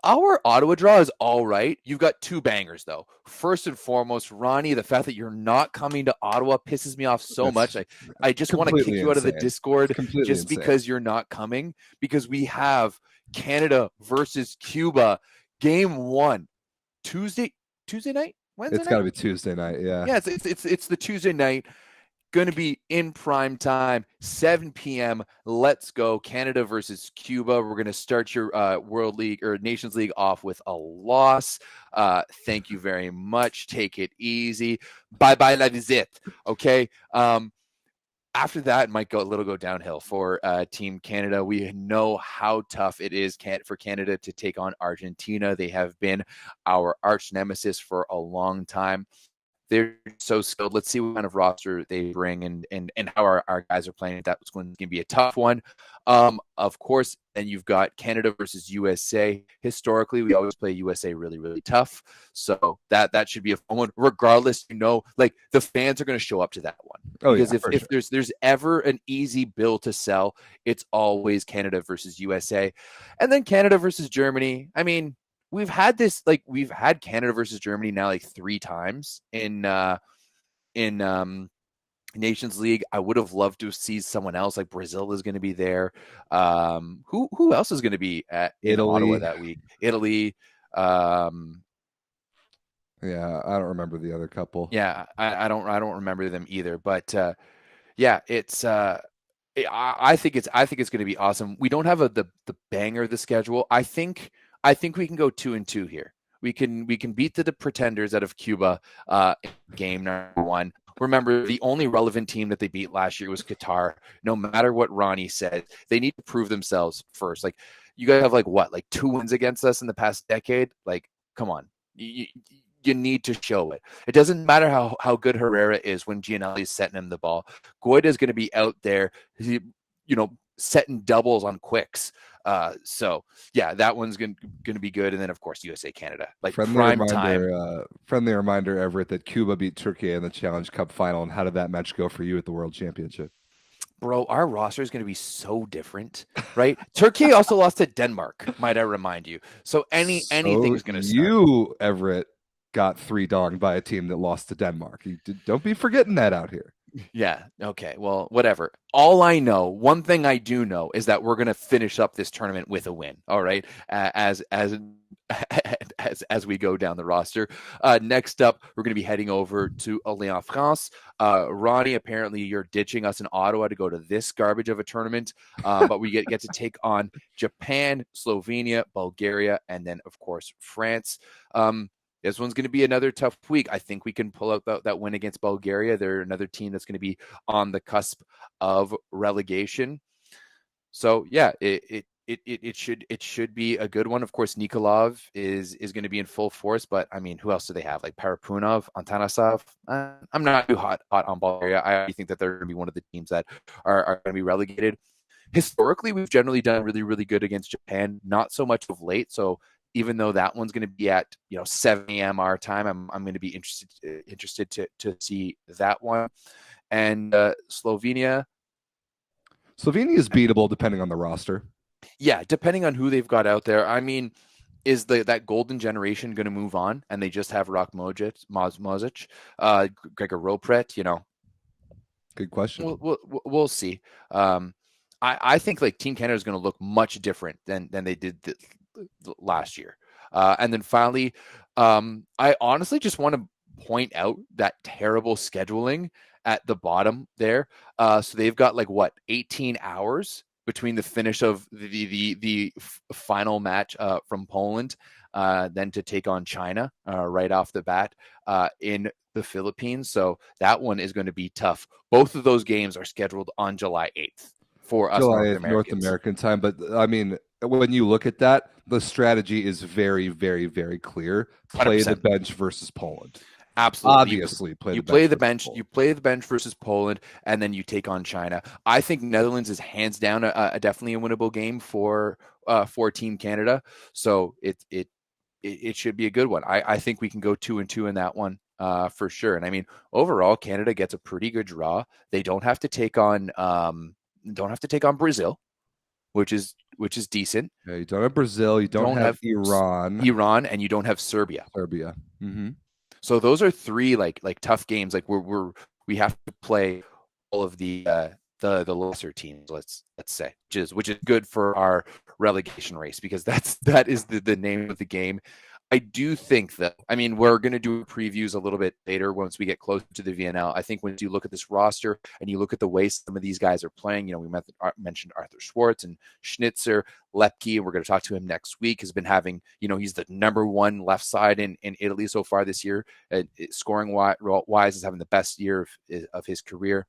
Our Ottawa draw is all right. You've got 2 bangers though. First and foremost, Ronnie, the fact that you're not coming to Ottawa pisses me off so much. I just want to kick you out of the Discord just because you're not coming, because we have Canada versus Cuba, game 1, Tuesday night, Wednesday. It's got to be Tuesday night. Yeah. Yeah, it's the Tuesday night. Going to be in prime time, 7 p.m. Let's go. Canada versus Cuba. We're going to start your World League or Nations League off with a loss. Thank you very much. Take it easy. Bye-bye la visite. Okay. After that, it might go downhill for Team Canada. We know how tough it is for Canada to take on Argentina. They have been our arch nemesis for a long time. They're so skilled. Let's see what kind of roster they bring and how our guys are playing. That's going to be a tough one. Of course, then you've got Canada versus USA. Historically, we always play USA really, really tough. So that should be a fun one. Regardless, like the fans are going to show up to that one. Oh, because yeah, if there's ever an easy bill to sell, it's always Canada versus USA. And then Canada versus Germany. I mean, we've had Canada versus Germany now like 3 times in Nations League. I would have loved to see someone else, like Brazil is going to be there. Who else is going to be in Ottawa that week? Italy. Yeah, I don't remember the other couple. Yeah, I don't remember them either. But yeah, it's I think it's going to be awesome. We don't have the banger of the schedule. I think we can go 2-2 here. We can beat the pretenders out of Cuba game number 1. Remember, the only relevant team that they beat last year was Qatar. No matter what Ronnie said, they need to prove themselves first. Like, you guys have like 2 wins against us in the past decade. Like, come on. You need to show it. It doesn't matter how good Herrera is when Gianelli's setting him the ball. Goida is going to be out there, setting doubles on quicks. So yeah, that one's going to be good. And then of course USA Canada, like prime time. Friendly reminder, Everett, that Cuba beat Turkey in the Challenge Cup final. And how did that match go for you at the World Championship? Bro, our roster is going to be so different, right? Turkey also lost to Denmark, might I remind you. So anything is going to start. You, Everett, got 3-donged by a team that lost to Denmark. Don't be forgetting that out here. Yeah. Okay. Well, whatever. One thing I do know is that we're going to finish up this tournament with a win. All right. As we go down the roster. Next up, we're going to be heading over to Orléans, France. Ronnie, apparently you're ditching us in Ottawa to go to this garbage of a tournament. But we get to take on Japan, Slovenia, Bulgaria, and then of course France. This one's going to be another tough week. I think we can pull out that win against Bulgaria. They're another team that's going to be on the cusp of relegation. So yeah, it should be a good one. Of course, Nikolov is going to be in full force, but I mean, who else do they have? Like Parapunov, Antanasov. I'm not too hot on Bulgaria. I think that they're going to be one of the teams that are going to be relegated. Historically, we've generally done really, really good against Japan. Not so much of late. So even though that one's going to be at 7 a.m. our time, I'm going to be interested to see that one. And Slovenia is beatable depending on the roster. Yeah, depending on who they've got out there. I mean, is that golden generation going to move on and they just have Rock Mozic, Gregor Ropret? Good question. We'll see. I think like Team Canada is going to look much different than they did last year. And then finally, I honestly just want to point out that terrible scheduling at the bottom there. So they've got 18 hours between the finish of the final match from Poland, then to take on China right off the bat in the Philippines. So that one is going to be tough. Both of those games are scheduled on July 8th for us North American time. But I mean, when you look at that, the strategy is very, very, very clear. Play 100%. The bench versus Poland. Absolutely. Obviously, you play the bench. You play the bench versus Poland, and then you take on China. I think Netherlands is hands down definitely a winnable game for Team Canada. So it should be a good one. I think we can go 2-2 in that one. for sure. And I mean, overall, Canada gets a pretty good draw. They don't have to take on Brazil, which is decent. Yeah, you don't have Brazil. You don't have Iran. And you don't have Serbia. Mm-hmm. So those are three like tough games. Like we have to play all of the lesser teams. Let's say, which is good for our relegation race, because that is the name of the game. I do think that, I mean, we're going to do previews a little bit later once we get closer to the VNL. I think when you look at this roster and you look at the way some of these guys are playing, we mentioned Arthur Schwartz and Schnitzer, Lepke. We're going to talk to him next week. Has been having, he's the number one left side in Italy so far this year. Scoring wise is having the best year of his career.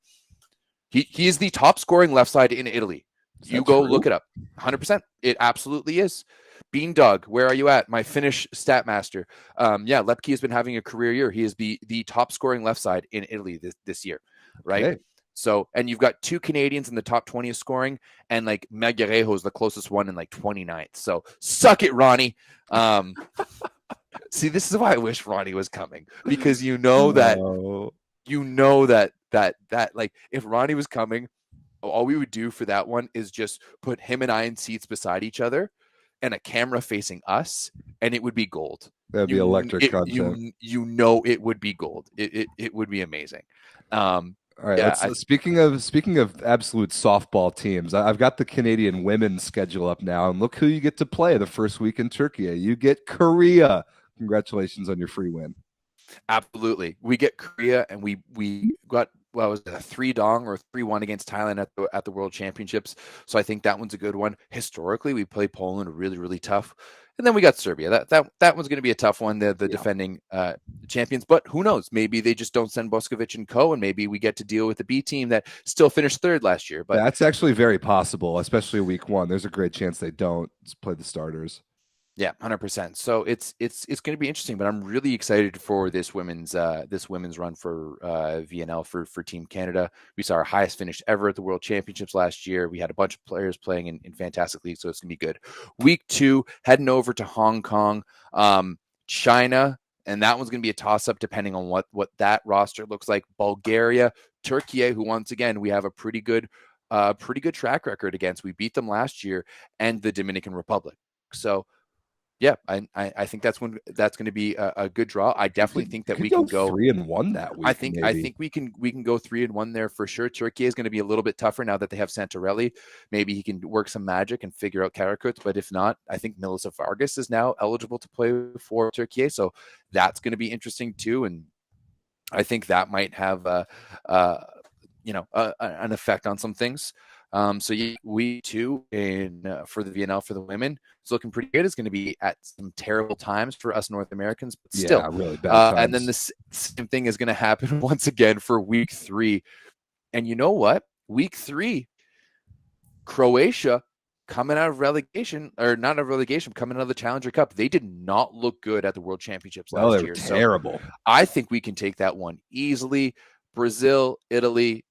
He is the top scoring left side in Italy. You go look it up. 100%. It absolutely is. Beandog, where are you at? My Finnish stat master. Lepke has been having a career year. He is the top scoring left side in Italy this year, right? Okay. So, and you've got two Canadians in the top 20 of scoring, and like Magarejo is the closest one in like 29th. So suck it, Ronnie. See, this is why I wish Ronnie was coming, because that like if Ronnie was coming, all we would do for that one is just put him and I in seats beside each other and a camera facing us, and it would be gold. That'd be electric content. It would be gold. It would be amazing. All right. Speaking of absolute softball teams, I've got the Canadian women's schedule up now, and look who you get to play the first week in Turkey. You get Korea. Congratulations on your free win. Absolutely, we get Korea, and we got. Well, it was a 3-0 or 3-1 against Thailand at the World Championships. So I think that one's a good one. Historically, we play Poland really, really tough. And then we got Serbia. That one's going to be a tough one, the defending champions. But who knows? Maybe they just don't send Boskovic and co, and maybe we get to deal with the B team that still finished third last year. But that's actually very possible, especially week one. There's a great chance they don't play the starters. Yeah, 100%. So it's going to be interesting, but I'm really excited for this women's run for VNL for Team Canada. We saw our highest finish ever at the World Championships last year. We had a bunch of players playing in fantastic leagues, so it's going to be good. Week 2, heading over to Hong Kong, China, and that one's going to be a toss-up depending on what that roster looks like. Bulgaria, Turkey, who once again we have a pretty good track record against. We beat them last year, and the Dominican Republic. So. Yeah, I think that's going to be a good draw. I definitely think that we can go 3-1 that week. I think we can go 3-1 there for sure. Turkey is going to be a little bit tougher now that they have Santarelli. Maybe he can work some magic and figure out Karakuts, but if not, I think Melissa Vargas is now eligible to play for Turkey, so that's going to be interesting too. And I think that might have an effect on some things. So we too for the VNL for the women, it's looking pretty good. It's going to be at some terrible times for us North Americans, but still really bad times. And then the same thing is going to happen once again for week 3. And you know what? Week 3, Croatia coming out of relegation, or not of relegation, coming out of the Challenger Cup. They did not look good at the World Championships last year. Terrible. So I think we can take that one easily. Brazil, Italy.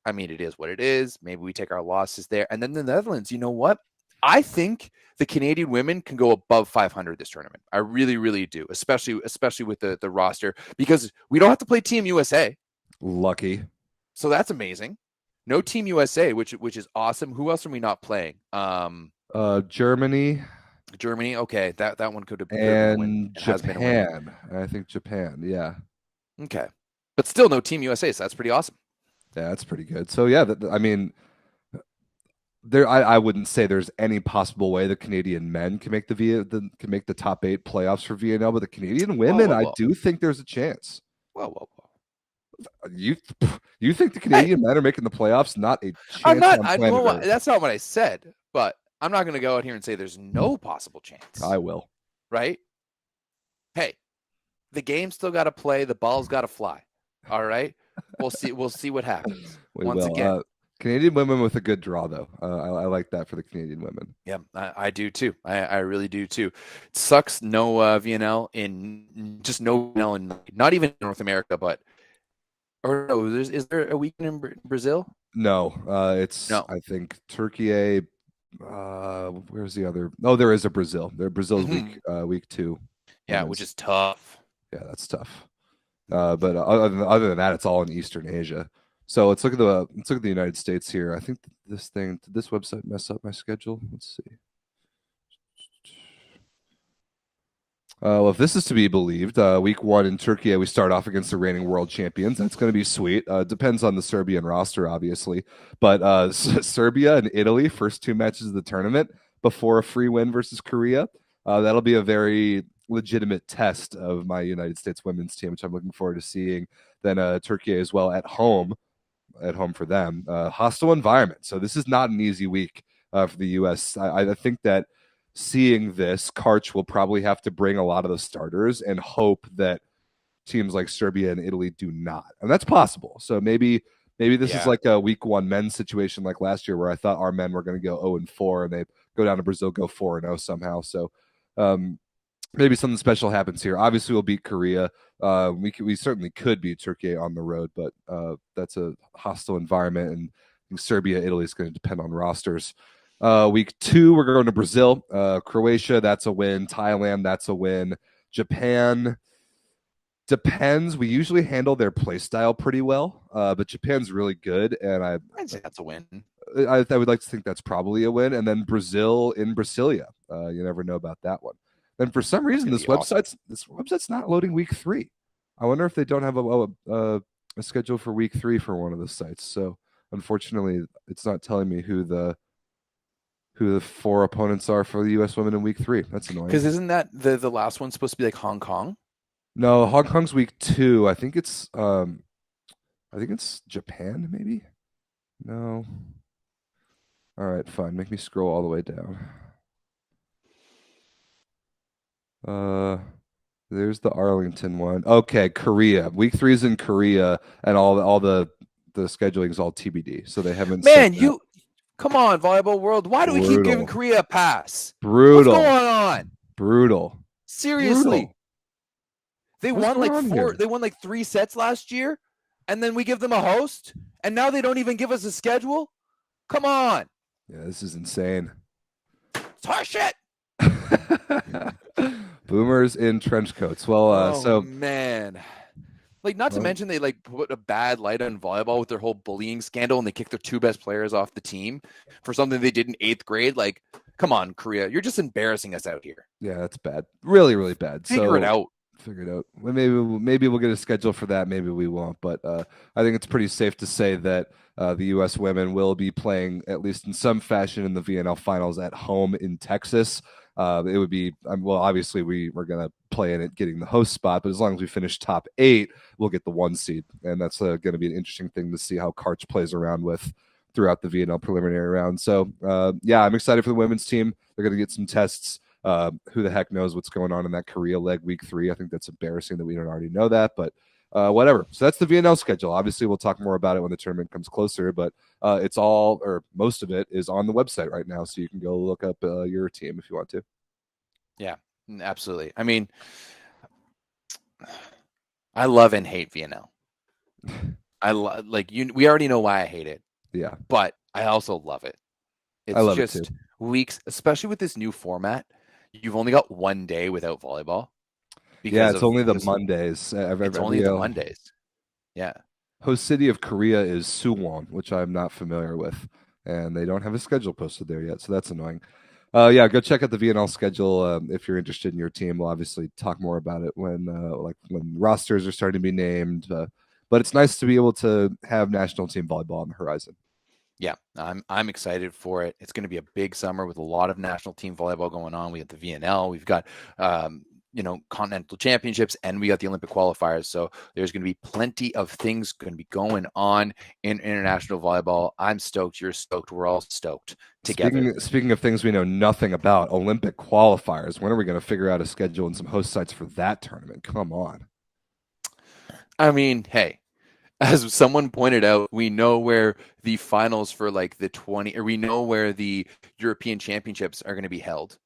I mean, it is what it is. Maybe we take our losses there. And then the Netherlands, you know what? I think the Canadian women can go above 500 this tournament. I really, really do, especially with the roster, because we don't have to play Team USA. Lucky. So that's amazing. No Team USA, which is awesome. Who else are we not playing? Germany. Okay. That one could have been. And Japan. I think Japan. Yeah. Okay. But still no Team USA. So that's pretty awesome. Yeah, that's pretty good. So yeah, I mean, I wouldn't say there's any possible way the Canadian men can make the top 8 playoffs for VNL, but the Canadian women, I do think there's a chance. Whoa. You think the Canadian men are making the playoffs? Not a chance. That's not what I said. But I'm not going to go out here and say there's no possible chance. I will. Right? Hey, the game's still got to play. The ball's got to fly. All right. We'll see what happens. Once again, Canadian women with a good draw, though. I like that for the Canadian women. Yeah, I do too. I really do too. It sucks no VNL in not even in North America, but is there a weekend in Brazil? No, no. I think Turkey. Where's the other? Oh, there is a Brazil. Brazil's week 2. Yeah, which is tough. Yeah, that's tough. But other than that, it's all in Eastern Asia. So let's look at the United States here. I think did this website mess up my schedule? Let's see. Well, if this is to be believed, week 1 in Turkey, we start off against the reigning world champions. That's going to be sweet. Depends on the Serbian roster, obviously. But Serbia and Italy, first 2 matches of the tournament before a free win versus Korea. That'll be a very legitimate test of my United States women's team, which I'm looking forward to seeing. Then Turkey as well at home for them. Hostile environment. So this is not an easy week for the U.S. I think that seeing this, Karch will probably have to bring a lot of the starters and hope that teams like Serbia and Italy do not. And that's possible. So maybe this is like a week 1 men's situation like last year where I thought our men were going to go 0-4 and they go down to Brazil, go 4-0 somehow. So maybe something special happens here. Obviously, we'll beat Korea. We certainly could beat Turkey on the road, but that's a hostile environment, and Serbia, Italy is going to depend on rosters. Week 2, we're going to Brazil. Croatia, that's a win. Thailand, that's a win. Japan depends. We usually handle their play style pretty well, but Japan's really good, and I'd say that's a win. I would like to think that's probably a win. And then Brazil in Brasilia. You never know about that one. And for some reason, this website's not loading week 3. I wonder if they don't have a schedule for week 3 for one of the sites. So unfortunately, it's not telling me who the 4 opponents are for the U.S. women in week 3. That's annoying. Because isn't that the last one supposed to be like Hong Kong? No, Hong Kong's week 2. I think it's Japan, maybe. No. All right, fine. Make me scroll all the way down. There's the Arlington one. Okay, Korea. Week 3 is in Korea, and all the scheduling is all TBD. So they haven't. Man, come on, Volleyball World. Why do we keep giving Korea a pass? Brutal. What's going on? Brutal. Seriously. Brutal. They won like 3 sets last year, and then we give them a host, and now they don't even give us a schedule? Come on. Yeah, this is insane. It's harsh shit. Boomers in trench coats. Well, man. Like, not to mention they like put a bad light on volleyball with their whole bullying scandal, and they kicked their 2 best players off the team for something they did in 8th grade. Like, come on, Korea, you're just embarrassing us out here. Yeah, that's bad. Really, really bad. Figure it out. Well, maybe we'll get a schedule for that. Maybe we won't. But I think it's pretty safe to say that the U.S. women will be playing, at least in some fashion, in the VNL finals at home in Texas. It would be, obviously we're going to play in it getting the host spot, but as long as we finish top 8, we'll get the 1 seed. And that's going to be an interesting thing to see how Karch plays around with throughout the VNL preliminary round. So, I'm excited for the women's team. They're going to get some tests. Who the heck knows what's going on in that Korea leg week 3. I think that's embarrassing that we don't already know that, but whatever. So that's the VNL schedule. Obviously, we'll talk more about it when the tournament comes closer, but it's all, or most of it, is on the website right now, so you can go look up your team if you want to. Yeah, absolutely. I mean, I love and hate VNL. We already know why I hate it. Yeah, but I also love it. I love just it too. Weeks, especially with this new format. You've only got 1 day without volleyball. It's only the Mondays. It's only the Mondays. Yeah. Host city of Korea is Suwon, which I'm not familiar with, and they don't have a schedule posted there yet, so that's annoying. Go check out the VNL schedule if you're interested in your team. We'll obviously talk more about it when rosters are starting to be named. But it's nice to be able to have national team volleyball on the horizon. Yeah, I'm excited for it. It's going to be a big summer with a lot of national team volleyball going on. We got the VNL, we've got continental championships, and we got the Olympic qualifiers. So there's going to be plenty of things going to be going on in international volleyball. I'm stoked. You're stoked. We're all stoked together. Speaking of things we know nothing about, Olympic qualifiers. When are we going to figure out a schedule and some host sites for that tournament? Come on. I mean, hey. As someone pointed out, we know where the finals for we know where the European Championships are going to be held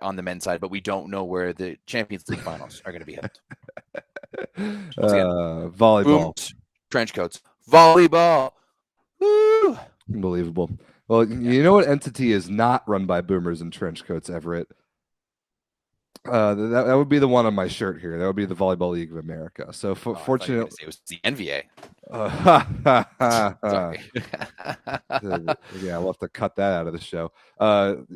on the men's side, but we don't know where the Champions League finals are going to be held. Volleyball. Boom, trench coats. Volleyball. Woo! Unbelievable. Well, you know what entity is not run by boomers in trench coats, Everett? That would be the one on my shirt here. That would be the Volleyball League of America. So Oh, I thought you were fortunately, gonna say it was the NVA. uh, Sorry. yeah, we'll have to cut that out of the show.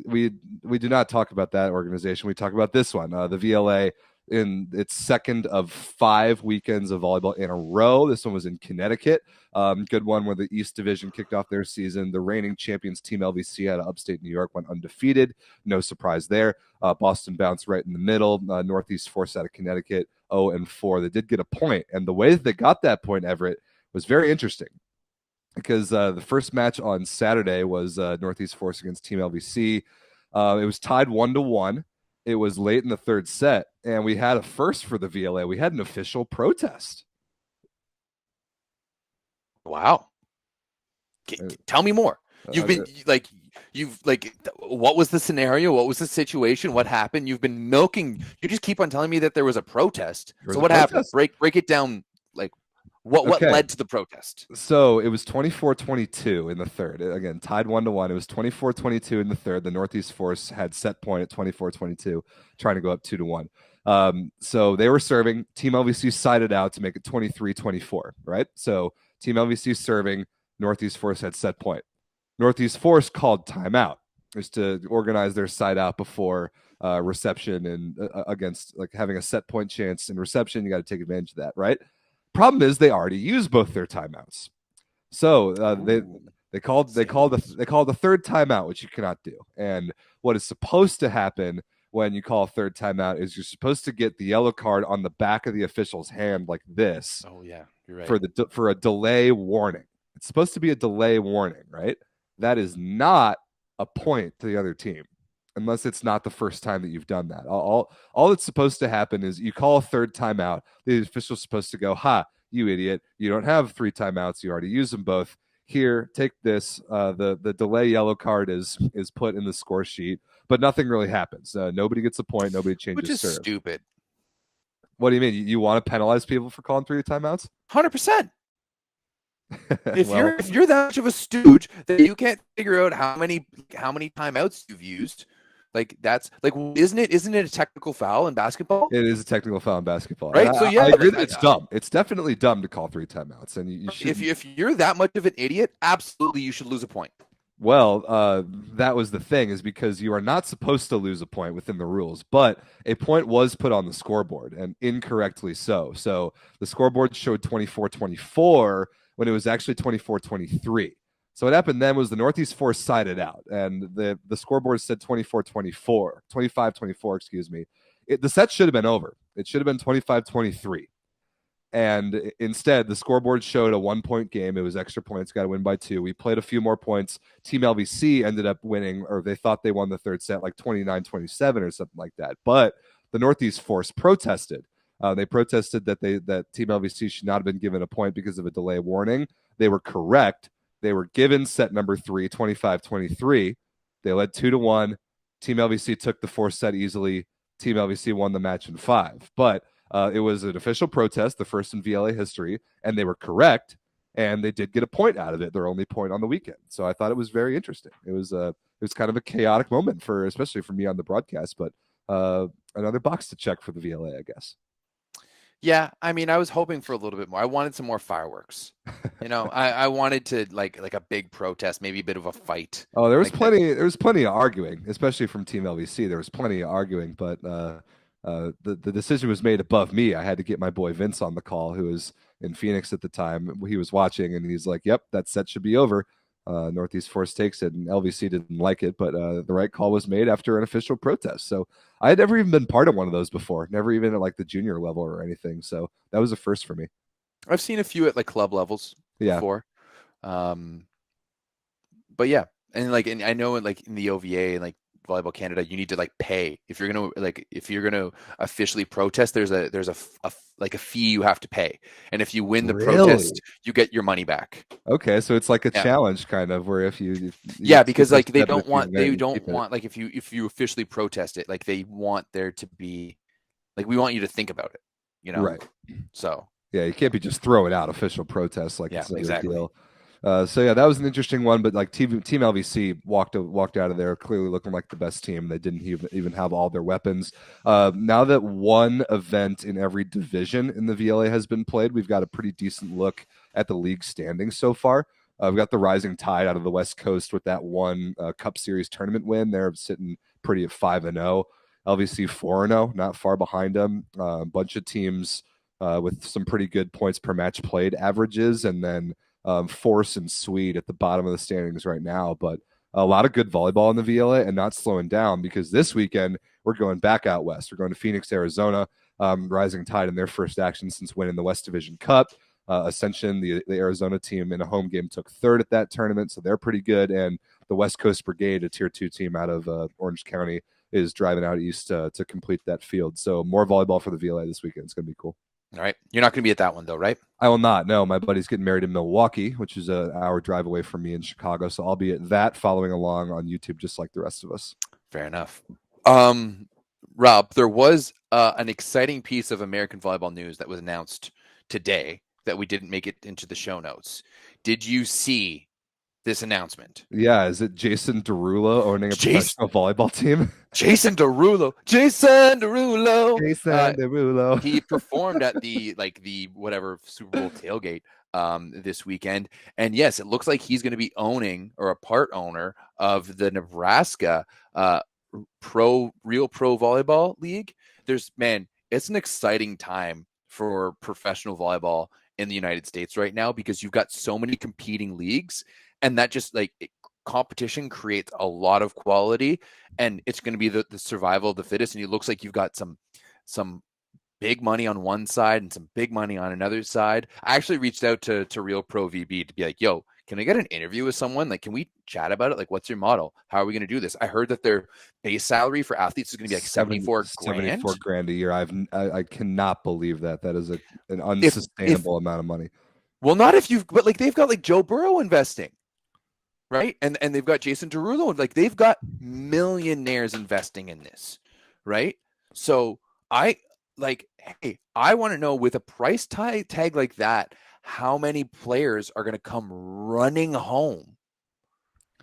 We do not talk about that organization. We talk about this one, the VLA, in its second of 5 weekends of volleyball in a row. This one was in Connecticut. Good one where the East Division kicked off their season. The reigning champions, Team LVC out of upstate New York, went undefeated. No surprise there. Boston bounced right in the middle. Northeast Force out of Connecticut, 0-4. They did get a point, and the way that they got that point, Everett, was very interesting, because the first match on Saturday was Northeast Force against Team LVC. It was tied 1-1. It was late in the third set, and we had a first for the VLA. We had an official protest. Wow. Tell me more. What was the scenario? What was the situation? What happened? You've been milking. You just keep on telling me that there was a protest. So what happened? Break it down. Like, what led to the protest? So it was 24-22 in the third. Again, tied 1-1. It was 24-22 in the third. The Northeast Force had set point at 24-22, trying to go up 2-1. So they were serving. Team LVC sided out to make it 23-24, right? So Team LVC serving. Northeast Force had set point. Northeast Force called timeout just to organize their side out before reception, and against like having a set point chance in reception. You got to take advantage of that, right? Problem is they already used both their timeouts, so they called the third timeout, which you cannot do. And what is supposed to happen when you call a third timeout is you're supposed to get the yellow card on the back of the official's hand like this. Oh yeah, you're right. For a delay warning. It's supposed to be a delay warning, right? That is not a point to the other team, unless it's not the first time that you've done that. All that's supposed to happen is you call a third timeout. The official's supposed to go, "Ha, you idiot! You don't have 3 timeouts. You already used them both. Here, take this." The delay yellow card is put in the score sheet, but nothing really happens. Nobody gets a point. Nobody changes Which is serve. stupid. What do you mean? You want to penalize people for calling 3 timeouts? 100%. If you're that much of a stooge that you can't figure out how many timeouts you've used, like that's like, isn't it a technical foul in basketball? It is a technical foul in baskall, right? So yeah, I agree that it's dumb. It's definitely dumb to call 3 timeouts, and you should. If you're that much of an idiot, absolutely you should lose a point. Well, that was the thing, is because you are not supposed to lose a point within the rules, but a point was put on the scoreboard, and incorrectly so. So the scoreboard showed 24-24 when it was actually 24-23. So what happened then was the Northeast Force sided out, and the scoreboard said 24-24, 25-24, excuse me. The set should have been over. It should have been 25-23. And instead, the scoreboard showed a 1-point game. It was extra points, got to win by 2. We played a few more points. Team LVC ended up winning, or they thought they won the third set, like 29-27 or something like that. But the Northeast Force protested. They protested that Team LVC should not have been given a point because of a delay warning. They were correct. They were given set number 3, 25-23. They led 2-1. Team LVC took the 4th set easily. Team LVC won the match in 5. But it was an official protest, the first in VLA history, and they were correct, and they did get a point out of it, their only point on the weekend. So I thought it was very interesting. It was kind of a chaotic moment, especially for me on the broadcast, but another box to check for the VLA, I guess. Yeah, I mean, I was hoping for a little bit more. I wanted some more fireworks. I wanted to like a big protest, maybe a bit of a fight. Oh, there was plenty of arguing, especially from Team LVC. There was plenty of arguing, but the decision was made above me. I had to get my boy Vince on the call, who was in Phoenix at the time. He was watching, and he's like, "Yep, that set should be over." Northeast Force takes it, and LVC didn't like it, but the right call was made after an official protest. So I had never even been part of one of those before, never even at like the junior level or anything. So that was a first for me. I've seen a few at like club levels before. But yeah, and I know in the OVA and like Volleyball Canada, you need to like pay if you're gonna officially protest. There's a fee you have to pay, and if you win the protest, you get your money back. Okay, so it's like a challenge kind of, where if you because like they don't want like if you officially protest it, like they want there to be like, we want you to think about it, right? So yeah, you can't be just throwing out official protests like it's no big deal. So yeah, that was an interesting one. But like Team LVC walked out of there clearly looking like the best team. They didn't even have all their weapons. Now that one event in every division in the VLA has been played, we've got a pretty decent look at the league standings so far. We've got the Rising Tide out of the West Coast with that one Cup Series tournament win. They're sitting pretty at 5-0. LVC 4-0, not far behind them. A bunch of teams with some pretty good points per match played averages, and then Force and Swede at the bottom of the standings right now. But a lot of good volleyball in the VLA and not slowing down, because this weekend we're going back out west. We're going to Phoenix, Arizona. Rising Tide in their first action since winning the West Division Cup. Ascension, the Arizona team in a home game, took third at that tournament, so they're pretty good. And the West Coast Brigade, a tier 2 team out of Orange County, is driving out east to complete that field. So more volleyball for the VLA this weekend. It's going to be cool. All right. You're not going to be at that one, though, right? I will not. No, my buddy's getting married in Milwaukee, which is an hour drive away from me in Chicago. So I'll be at that, following along on YouTube, just like the rest of us. Fair enough. Rob, there was an exciting piece of American volleyball news that was announced today that we didn't make it into the show notes. Did you see this announcement? Yeah, is it Jason Derulo owning a professional volleyball team? Jason Derulo. He performed at the whatever Super Bowl tailgate this weekend, and yes, it looks like he's going to be owning, or a part owner of, the Nebraska Real Pro Volleyball League. It's an exciting time for professional volleyball in the United States right now, because you've got so many competing leagues, and that just competition creates a lot of quality, and it's going to be the survival of the fittest. And it looks like you've got some big money on one side and some big money on another side. I actually reached out to Real Pro VB to be like, yo, can I get an interview with someone? Like, can we chat about it? Like, what's your model? How are we going to do this? I heard that their base salary for athletes is going to be like 74 grand a year. I cannot believe that. That is an unsustainable amount of money. Well, not if but they've got Joe Burrow investing, right? And they've got Jason Derulo, and they've got millionaires investing in this, right? So hey, I want to know, with a price tag like that, how many players are going to come running home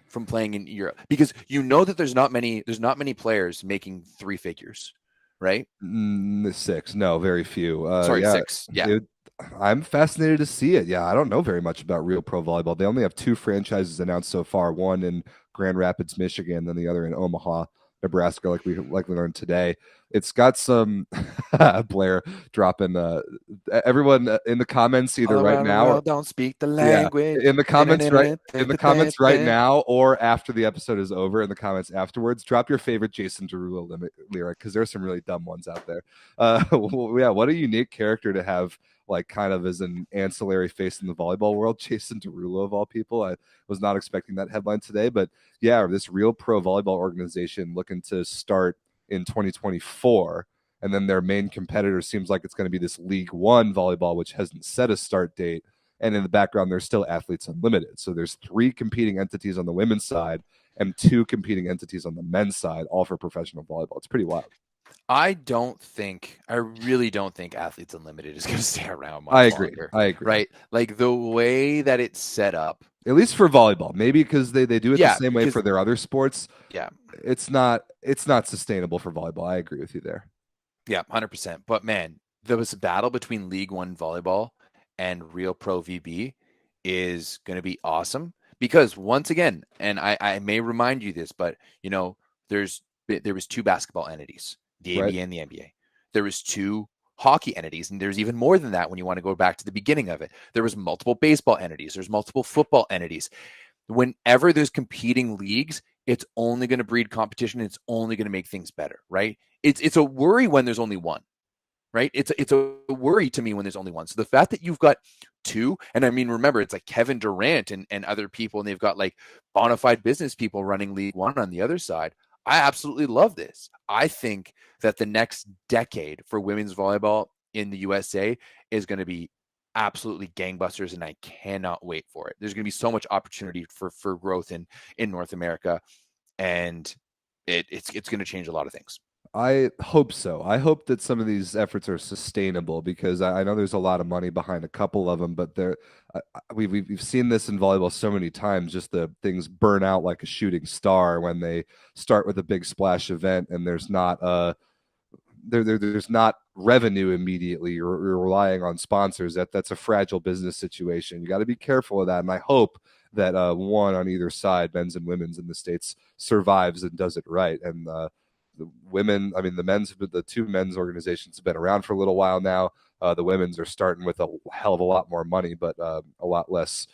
from playing in Europe? Because that there's not many players making 3 figures, right? 6, no, very few. 6. Yeah. I'm fascinated to see it. Yeah, I don't know very much about Real Pro Volleyball. They only have 2 franchises announced so far, one in Grand Rapids, Michigan, then the other in Omaha, Nebraska, like we learned today. It's got some Blair dropping everyone in the comments either right now, don't speak the language. In the comments right now, or after the episode is over, in the comments afterwards, drop your favorite Jason Derulo lyric, because there's some really dumb ones out there. Yeah, what a unique character to have, kind of as an ancillary face in the volleyball world. Jason Derulo, of all people. I was not expecting that headline today, but yeah, this Real Pro Volleyball organization looking to start in 2024, and then their main competitor seems like it's going to be this League One volleyball, which hasn't set a start date, and in the background there's still Athletes Unlimited. So there's 3 competing entities on the women's side and 2 competing entities on the men's side, all for professional volleyball. It's pretty wild. I really don't think Athletes Unlimited is going to stay around much longer. I agree. Right? The way that it's set up, at least for volleyball, maybe because they do it the same way for their other sports. Yeah, it's not sustainable for volleyball. I agree with you there. Yeah, 100%. But man, there was a battle between League One volleyball and Real Pro VB is going to be awesome, because once again, and I may remind you this, but there was 2 basketball entities, the ABA and the NBA. There was 2 hockey entities, and there's even more than that when you want to go back to the beginning of it. There was multiple baseball entities, there's multiple football entities. Whenever there's competing leagues, it's only going to breed competition, it's only going to make things better, right? It's a worry when there's only one, right? It's a worry to me when there's only one. So the fact that you've got 2, and I mean, remember, it's like Kevin Durant and other people, and they've got bona fide business people running League One on the other side. I absolutely love this. I think that the next decade for women's volleyball in the USA is going to be absolutely gangbusters, and I cannot wait for it. There's going to be so much opportunity for growth in North America, and it's going to change a lot of things. I hope so. I hope that some of these efforts are sustainable because I know there's a lot of money behind a couple of them, but we've seen this in volleyball so many times. Just the things burn out like a shooting star when they start with a big splash event and there's not there's not revenue immediately. You're relying on sponsors. That's a fragile business situation. You got to be careful of that. And I hope that one on either side, men's and women's in the States, survives and does it right. And the women, I mean, the two men's organizations have been around for a little while now. The women's are starting with a hell of a lot more money, but a lot less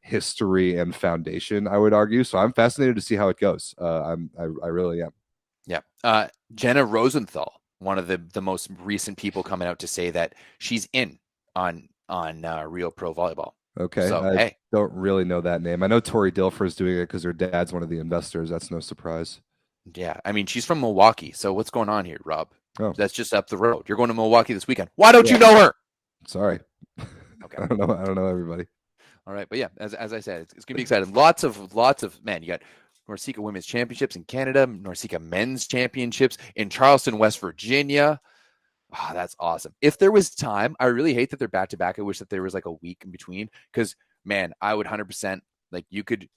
history and foundation, I would argue. So I'm fascinated to see how it goes. I really am. Yeah. Jenna Rosenthal, one of the most recent people coming out to say that she's in on Real Pro Volleyball. Okay. So, I don't really know that name. I know Tori Dilfer is doing it because her dad's one of the investors. That's no surprise. Yeah, I mean, she's from Milwaukee. So what's going on here, Rob? Oh. That's just up the road. You're going to Milwaukee this weekend. Why don't you know her? Sorry. Okay. I don't know everybody. All right, but yeah, as I said, it's gonna be exciting. Lots of man. You got Norceca Women's Championships in Canada, Norceca Men's Championships in Charleston, West Virginia. Oh, that's awesome. If there was time, I really hate that they're back to back. I wish that there was like a week in between because man, I would 100% like you could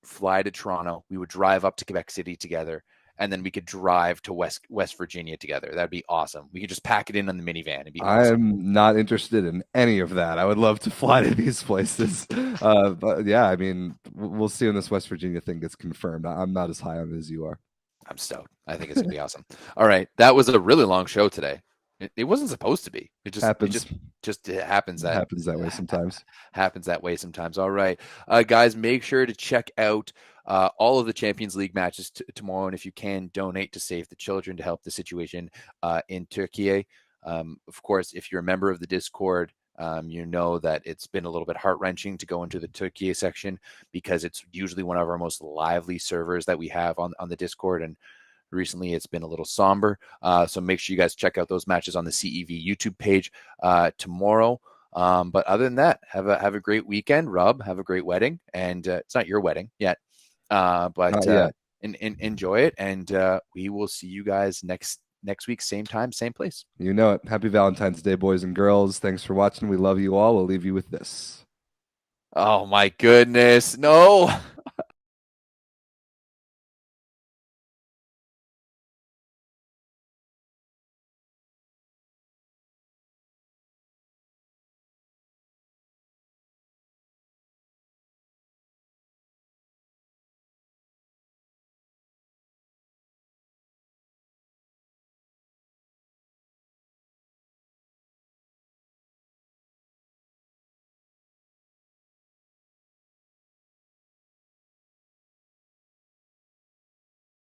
fly to Toronto. We would drive up to Quebec City together, and then we could drive to West Virginia together. That'd be awesome. We could just pack it in on the minivan. It'd be awesome. I'm not interested in any of that. I would love to fly to these places. But yeah, I mean, we'll see when this West Virginia thing gets confirmed. I'm not as high on it as you are. I'm stoked. I think it's gonna be awesome. All right, that was a really long show today. It wasn't supposed to be. It happens that happens that way sometimes. Happens that way sometimes. All right, guys, make sure to check out all of the Champions League matches tomorrow, and if you can, donate to Save the Children to help the situation in Turkey. Of course, if you're a member of the Discord, you know that it's been a little bit heart-wrenching to go into the Turkey section because it's usually one of our most lively servers that we have on the Discord, and recently it's been a little somber. So make sure you guys check out those matches on the CEV YouTube page tomorrow. But other than that, have a great weekend. Rob, have a great wedding. And it's not your wedding yet, but enjoy it. And we will see you guys next week, same time, same place. You know it. Happy Valentine's Day, boys and girls. Thanks for watching. We love you all. We'll leave you with this. Oh my goodness. No.